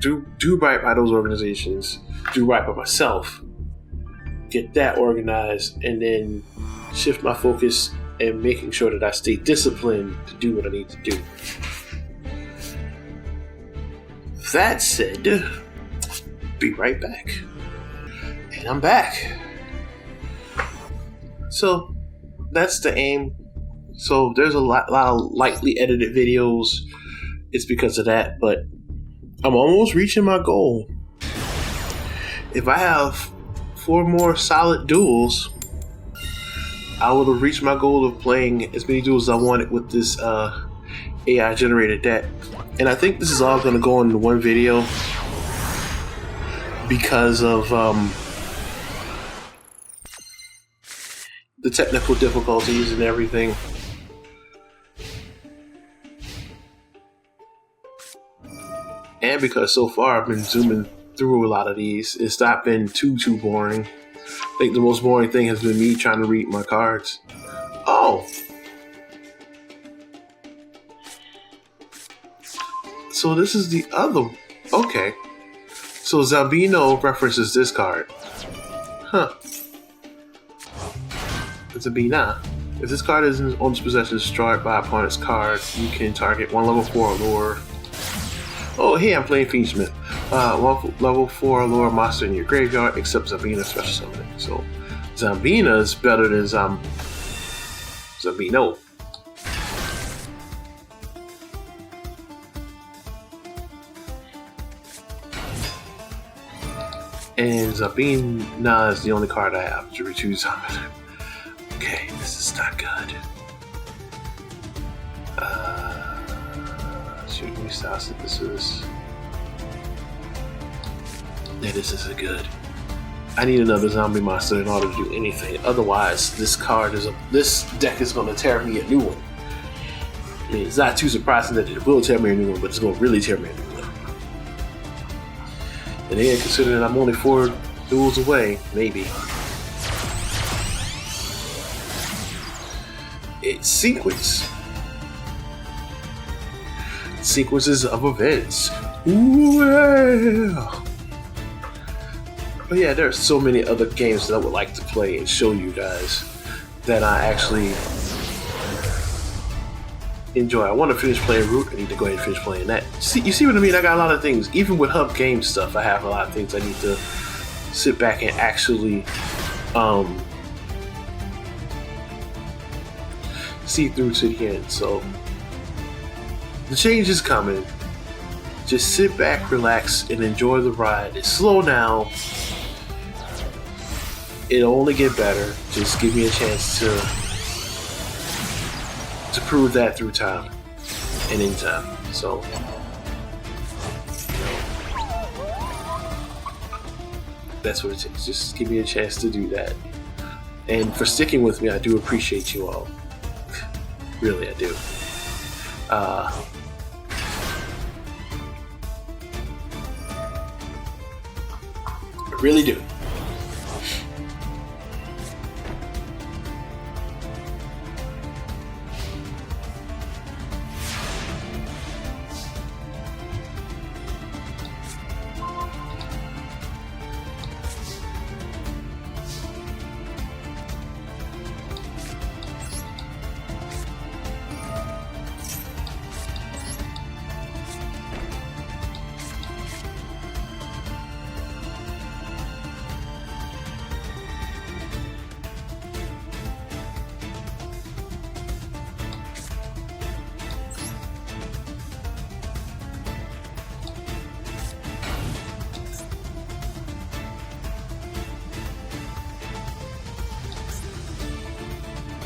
do right by those organizations, do right by myself, get that organized, and then shift my focus and making sure that I stay disciplined to do what I need to do. That said, be right back. And I'm back. So that's the aim. So there's a lot of lightly edited videos. It's because of that, but I'm almost reaching my goal. If I have 4 more solid duels, I will have reached my goal of playing as many duels as I wanted with this AI generated deck. And I think this is all going to go into one video because of the technical difficulties and everything. And because so far I've been zooming through a lot of these, it's not been too boring. I think the most boring thing has been me trying to read my cards. Oh! So this is the other... Okay. So Zambino references this card. Huh. Zabina. If this card is in owner's possession, destroyed by opponent's card, you can target 1 level 4 lure. Oh, hey, I'm playing Fiendsmith. 1 level 4 lure monster in your graveyard, except Zabina special summoning. So, Zambina is better than Zambino. And Zabina is the only card I have to choose summon. Okay, this is not good. Shooting me style synthesis. Yeah, this isn't good. I need another zombie monster in order to do anything. Otherwise, this deck is going to tear me a new one. I mean, it's not too surprising that it will tear me a new one, but it's going to really tear me a new one. And then, considering I'm only 4 duels away, maybe. It's sequence. Sequences of events. Ooh, yeah. But yeah, there are so many other games that I would like to play and show you guys that I actually enjoy. I want to finish playing Root. I need to go ahead and finish playing that. You see what I mean? I got a lot of things. Even with Hub game stuff, I have a lot of things I need to sit back and actually see through to the end. So the change is coming. Just sit back, relax, and enjoy the ride. It's slow down. It'll only get better. Just give me a chance to prove that through time and in time. So that's what it takes. Just give me a chance to do that. And for sticking with me, I do appreciate you all. Really, I do. I really do.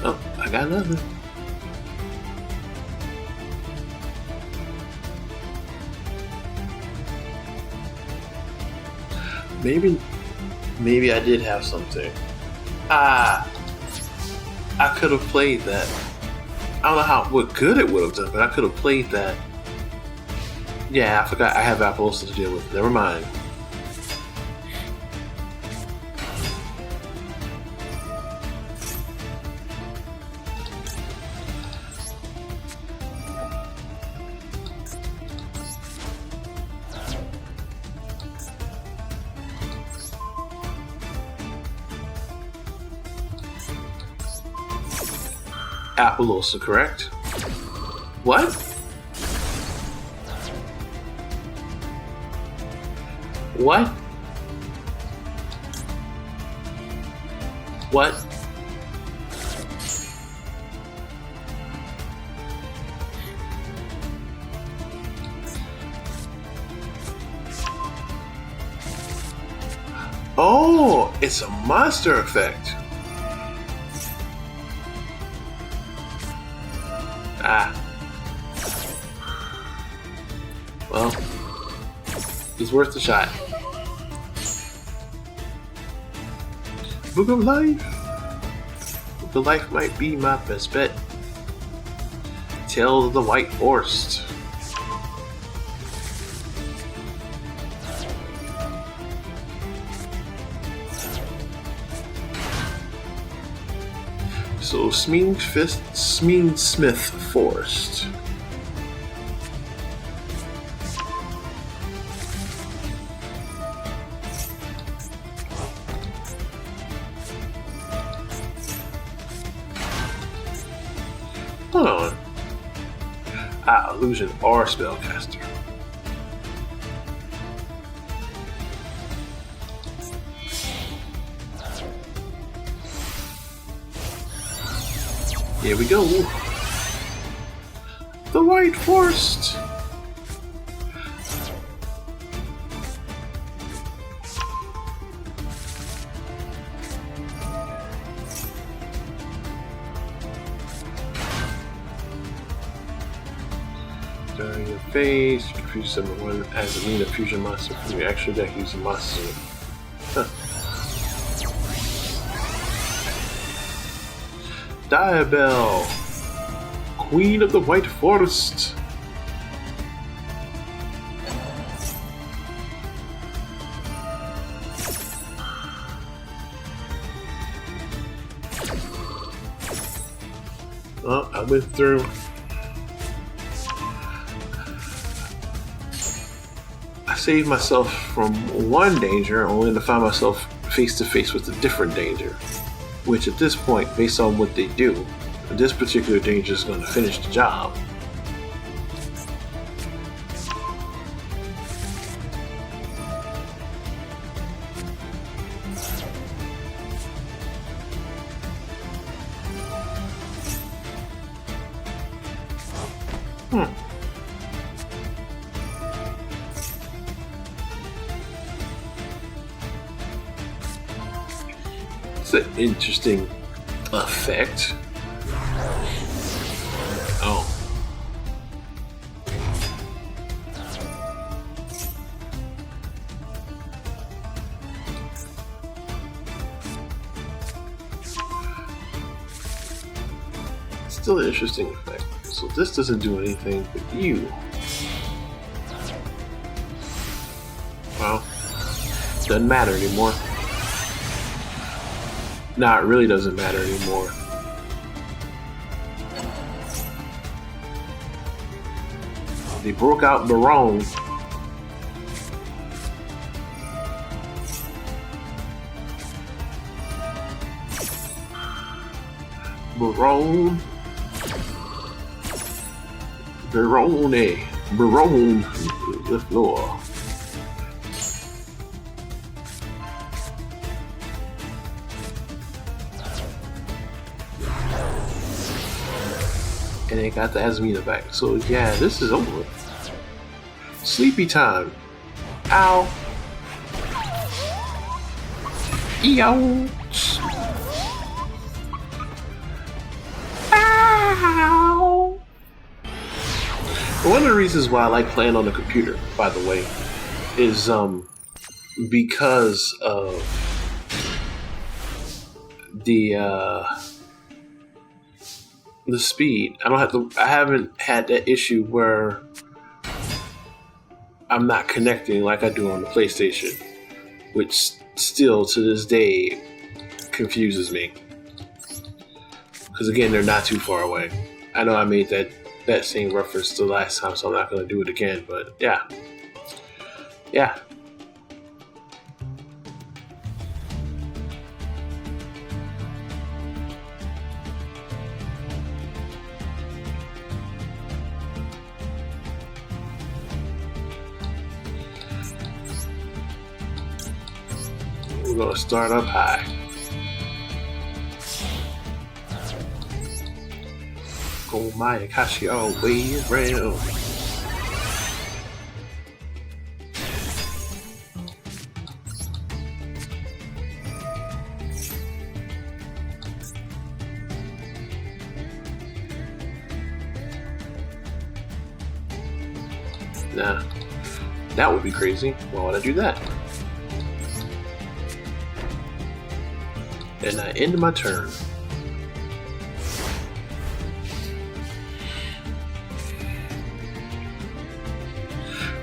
Oh, I got nothing. Maybe I did have something. I could have played that. I don't know what good it would have done, but I could have played that. Yeah, I forgot I have apples to deal with. Never mind. Appaloosa, correct? What? What? What? Oh, it's a monster effect. Well, it's worth the shot. Book of Life. Book of Life might be my best bet. Tale of the White Forest. So, Smith Forest. Hold on. Illusion or Spellcaster. Here we go. The White Forest. During your phase, you can choose someone as a mean of fusion monster from your extra deck using monster. Huh. Diabell, Queen of the White Forest. Oh, I went through. I saved myself from one danger, only to find myself face to face with a different danger. Which at this point, based on what they do, this particular danger is going to finish the job. It's an interesting effect. Oh. Still an interesting effect. So this doesn't do anything but you. Well, doesn't matter anymore. Nah, it really doesn't matter anymore. They broke out Barone. Barone. Barone the floor. And they got the Asmina back. So yeah, this is over. Sleepy time. Ow. Ouch. Ow. One of the reasons why I like playing on the computer, by the way, is because of the speed. I haven't had that issue where I'm not connecting like I do on the PlayStation, which still to this day confuses me. Because again, they're not too far away. I know I made that same reference the last time, so I'm not going to do it again, but yeah. Yeah. We're going to start up high. Go my Akashi all the way around. Nah, that would be crazy. Why would I do that? And I end my turn.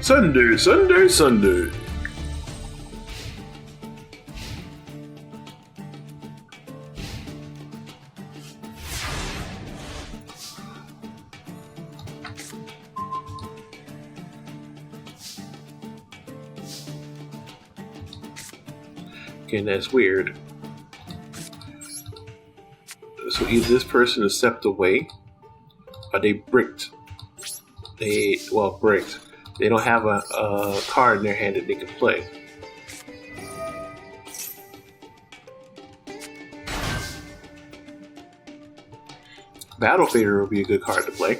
Sunday, Sunday, Sunday. Okay, that's weird. So either this person is stepped away, or they bricked. Bricked. They don't have a card in their hand that they can play. Battle Fader would be a good card to play.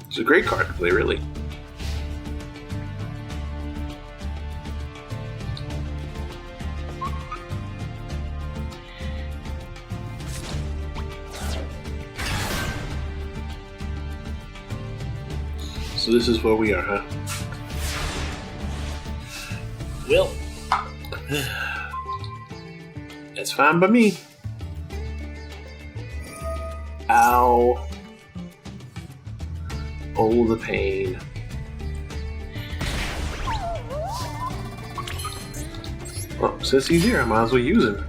It's a great card to play, really. So this is where we are, huh? Well, that's fine by me. Ow. Oh, the pain. Well, since he's here, I might as well use him.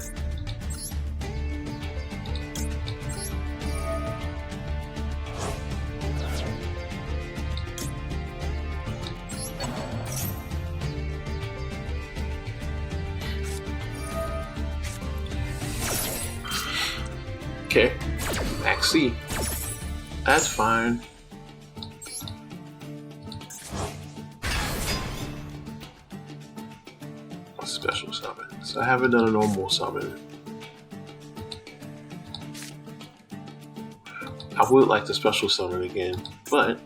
Okay, Max C. That's fine. Special summon. So I haven't done a normal summon. I would like to special summon again, but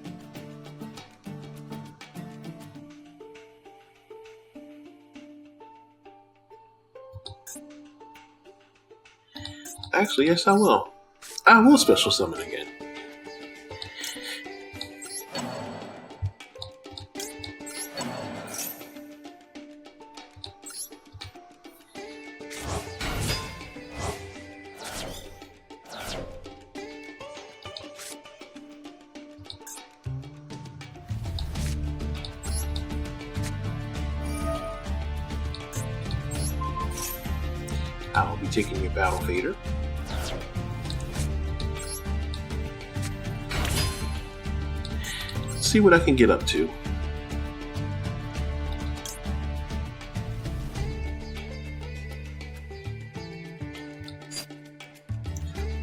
actually, yes, I will. I will special summon again. I will be taking your Battle Fader. See what I can get up to.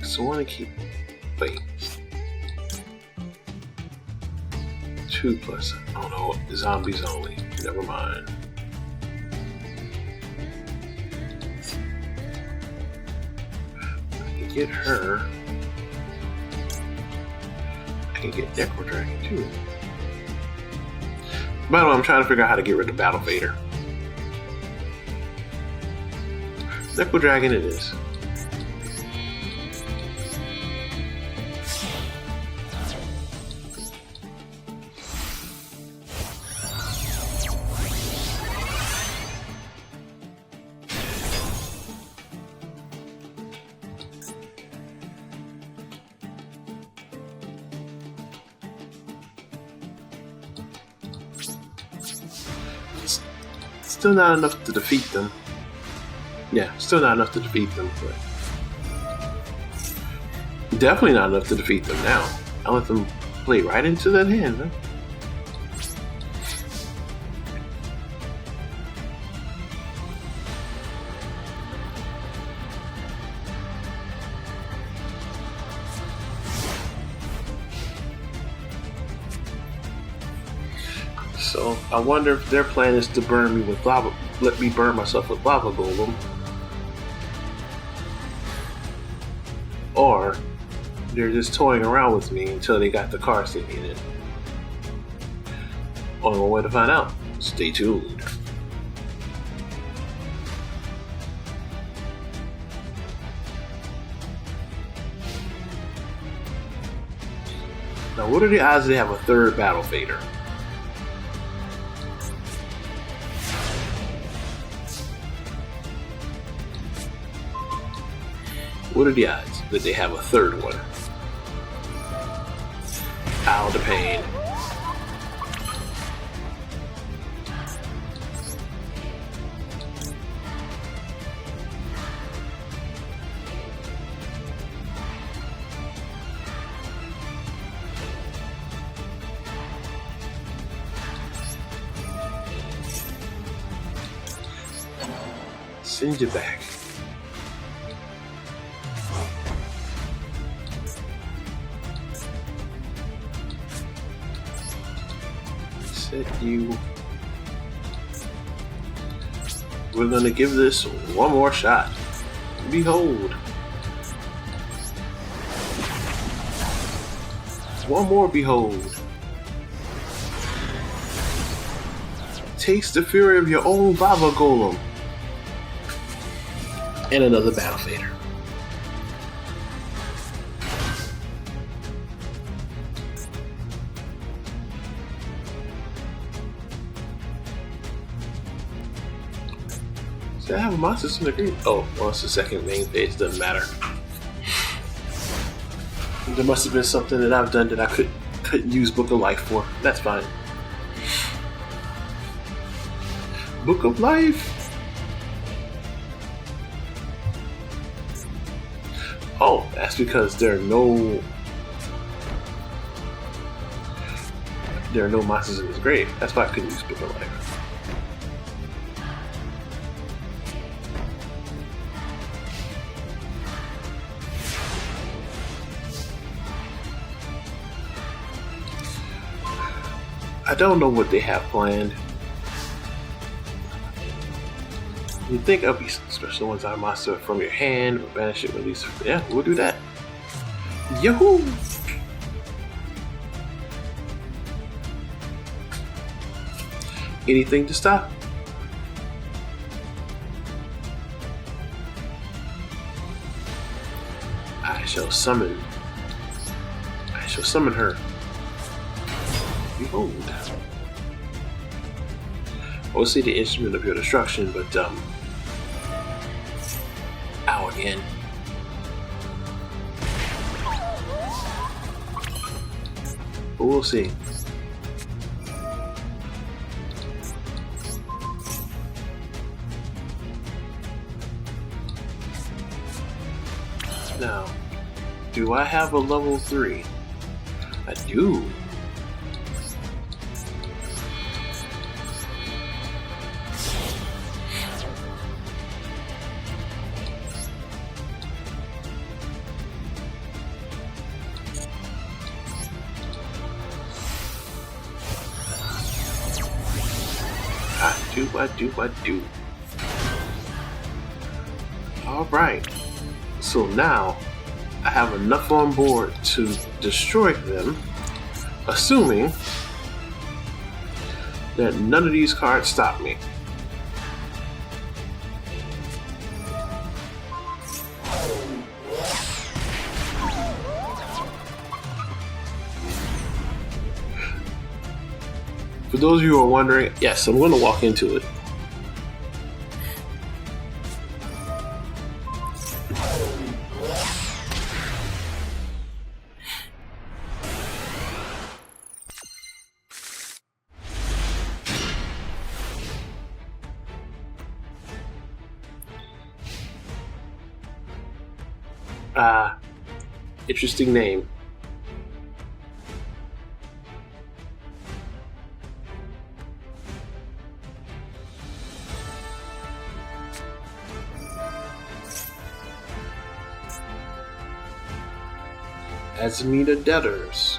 So I want to keep. Wait. 2 plus. Oh no, zombies only. Never mind. I can get her. I can get Necro Dragon too. By the way, I'm trying to figure out how to get rid of Battle Fader. Necro Dragon it is. Still not enough to defeat them. Yeah, still not enough to defeat them, but definitely not enough to defeat them now. I let them play right into that hand, huh? So I wonder if their plan is to burn me with lava, let me burn myself with lava golem, or they're just toying around with me until they got the cards they needed. Only one way to find out. Stay tuned. Now, what are the odds they have a third Battle Fader? What are the odds that they have a third one? Ow, the pain. Send you back. You. We're gonna give this one more shot. Behold. One more behold. Taste the fury of your own lava golem. And another Battle Fader. Did I have a monster in the green? Oh, well, it's the second main phase. Doesn't matter. There must have been something that I've done that I couldn't use Book of Life for. That's fine. Book of Life. Oh, that's because there are no monsters in his grave. That's why I couldn't use Book of Life. I don't know what they have planned. You'd think of these special ones I master from your hand, or banish it, release. Yeah, we'll do that. Yahoo! Anything to stop? I shall summon her. Behold. I would say the instrument of your destruction, but ow again. But we'll see. Now, do I have a level 3? I do. I do. Alright. So now, I have enough on board to destroy them, assuming that none of these cards stop me. For those of you who are wondering, yes, I'm going to walk into it. Interesting name. Azmina Debtors.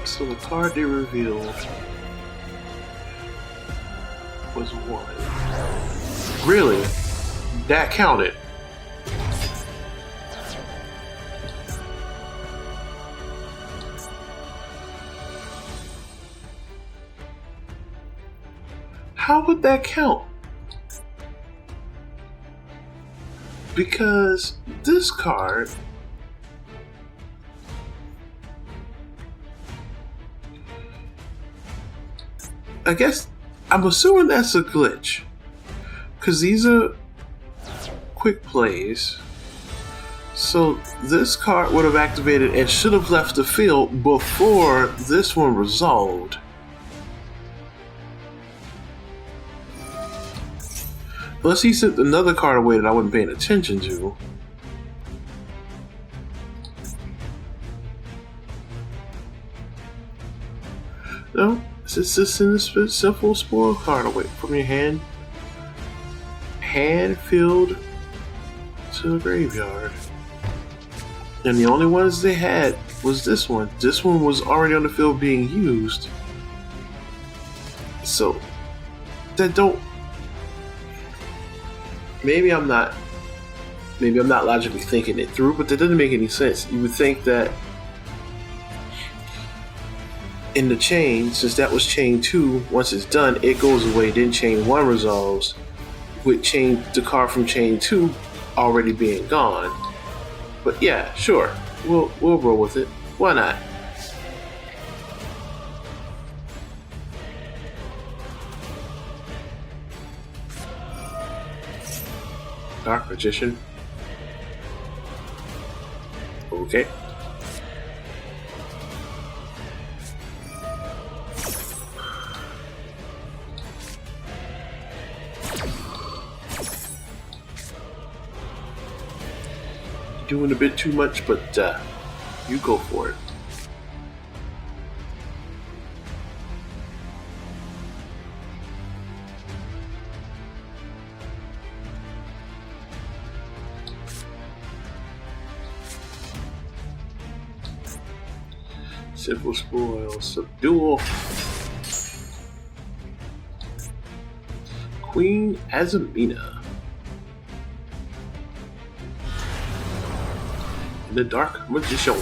So the card they revealed was 1. Really? That counted? How would that count? Because this card I guess I'm assuming that's a glitch, because these are quick plays. So this card would have activated and should have left the field before this one resolved. Unless he sent another card away that I wasn't paying attention to. No, it's just in this simple spoil card away from your hand. Hand filled to to the graveyard. And the only ones they had was this one. This one was already on the field being used. So, that don't... Maybe I'm not logically thinking it through, but that doesn't make any sense. You would think that in the chain, since that was chain 2, once it's done, it goes away, then chain 1 resolves, with the card from chain 2 already being gone. But yeah, sure, we'll roll with it. Why not? Dark Magician. Okay. Doing a bit too much, but you go for it. Simple spoil, Duel. Queen Azamina. The Dark Magician.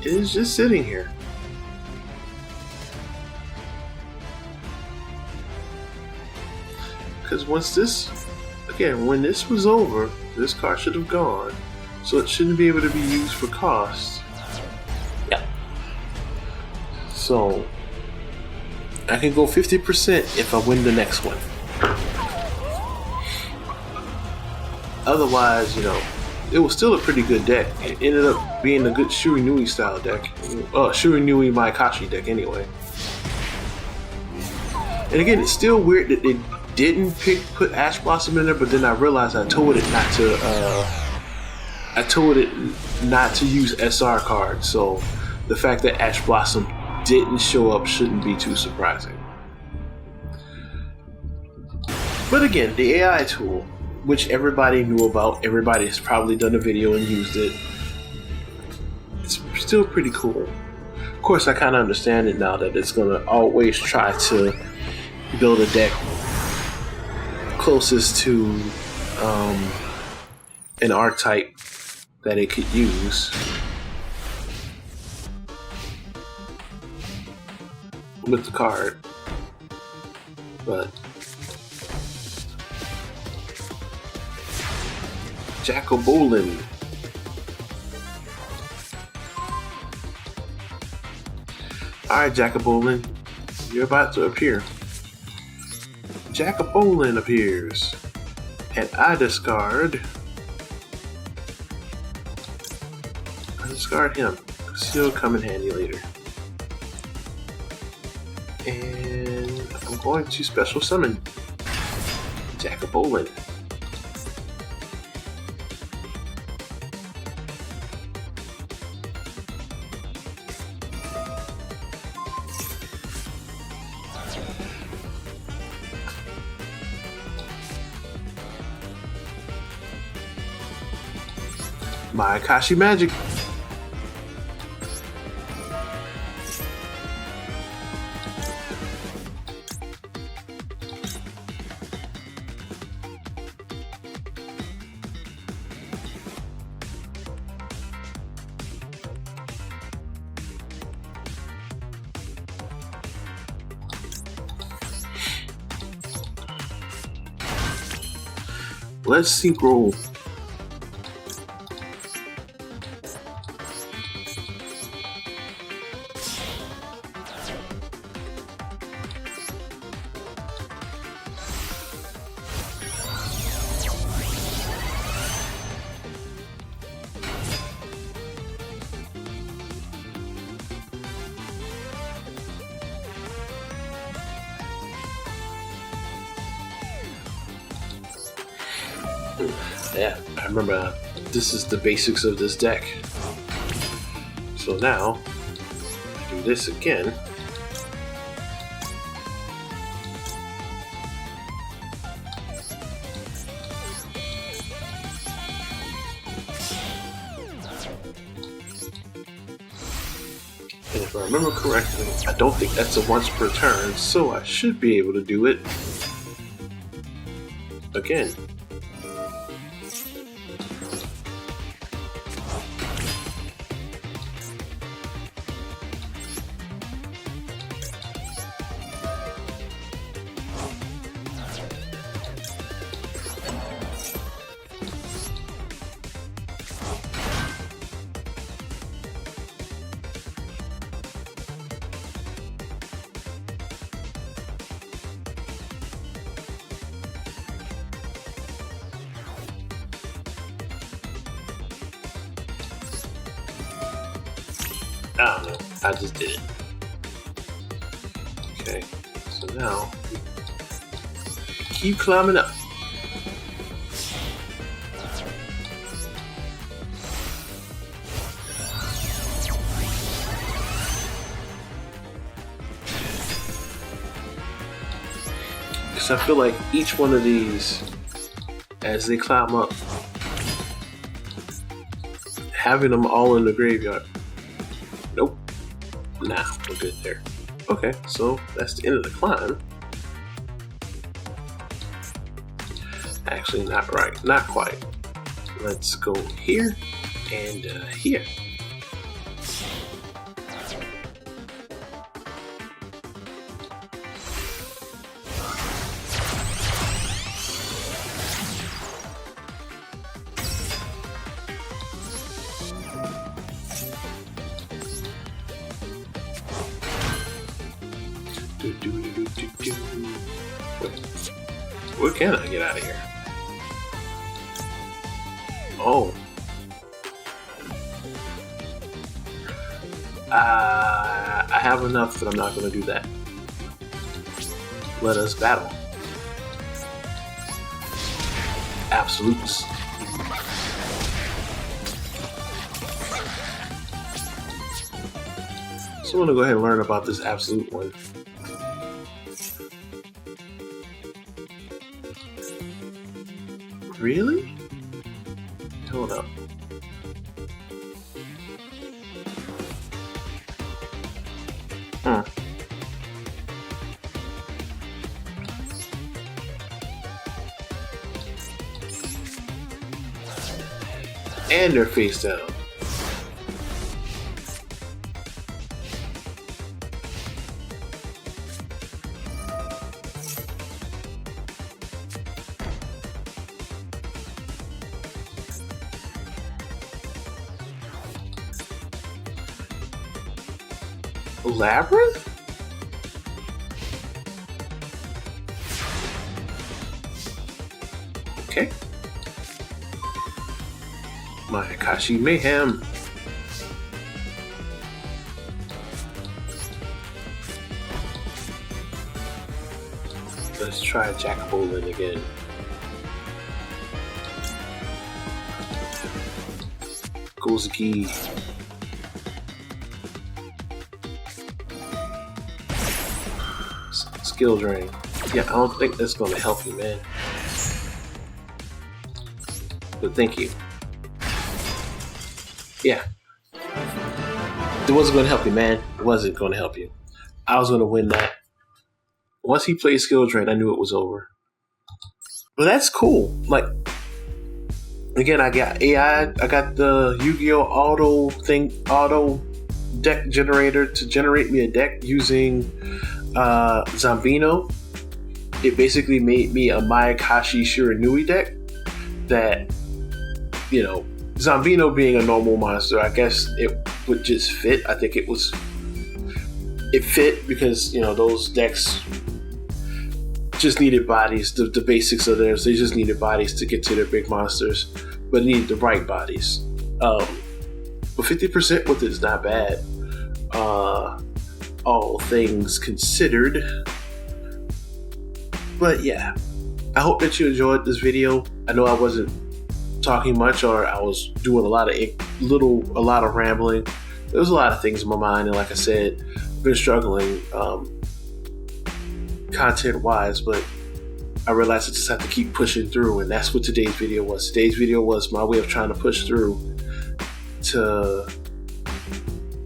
It is just sitting here. Because once this, again, when this was over, this card should have gone. So it shouldn't be able to be used for cost. Yeah. So I can go 50% if I win the next one. Otherwise, you know, it was still a pretty good deck. It ended up being a good Shuri Nui style deck. Shuri Nui Maikashi deck anyway. And again, it's still weird that they didn't put Ash Blossom in there, but then I realized I told it not to use SR cards. So the fact that Ash Blossom didn't show up shouldn't be too surprising. But again, the AI tool, which everybody knew about, everybody has probably done a video and used it, it's still pretty cool. Of course, I kind of understand it now that it's going to always try to build a deck closest to an archetype that it could use. With the card, but Jacobolin. Alright, Jacobolin, you're about to appear. Jacobolin appears, and I discard him. He'll come in handy later. And I'm going to special summon Jacobolin. My Akashi Magic. Let's sync roll. Yeah, I remember this is the basics of this deck. So now, I do this again. I remember correctly, I don't think that's a once per turn, so I should be able to do it again. I don't know. I just did it. Okay. So now, keep climbing up. Because I feel like each one of these, as they climb up, having them all in the graveyard. Nope. Nah, we're good there. Okay, so that's the end of the climb. Actually, not right. Not quite. Let's go here and here. Where can I get out of here? Oh. I have enough that I'm not going to do that. Let us battle. Absolutes. So I'm going to go ahead and learn about this absolute one. Really? Hold up. And they're face down. Labyrinth? Okay. My Akashi Mayhem. Let's try Jack Bolin again. Kozuki. Skill drain. Yeah, I don't think that's going to help you, man. But thank you. Yeah. It wasn't going to help you, man. It wasn't going to help you. I was going to win that. Once he played skill drain, I knew it was over. But that's cool. Like, again, I got AI. I got the Yu-Gi-Oh! Auto deck generator to generate me a deck using Zambino. It basically made me a Mayakashi Shiranui deck that, you know, Zambino being a normal monster, I guess it would just fit. I think it fit because, you know, those decks just needed bodies. The basics of theirs, they just needed bodies to get to their big monsters, but needed the right bodies. But 50% with it is not bad. All things considered. But yeah, I hope that you enjoyed this video. I know I wasn't talking much, or I was doing a lot of rambling. There was a lot of things in my mind, and like I said, I've been struggling content wise, but I realized I just have to keep pushing through, and that's what today's video was. Today's video was my way of trying to push through to,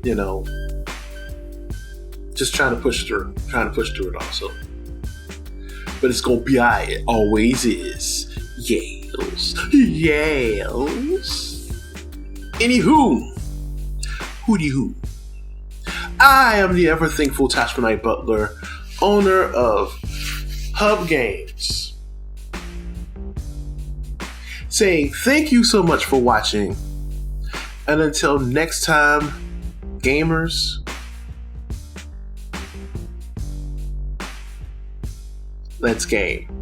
you know, Just trying to push through it also. But it's gonna be alright. It always is. Yales. Anywho, hooty hoo. I am the ever thankful Tach Butler, owner of HUB Games, saying thank you so much for watching, and until next time, gamers, let's game.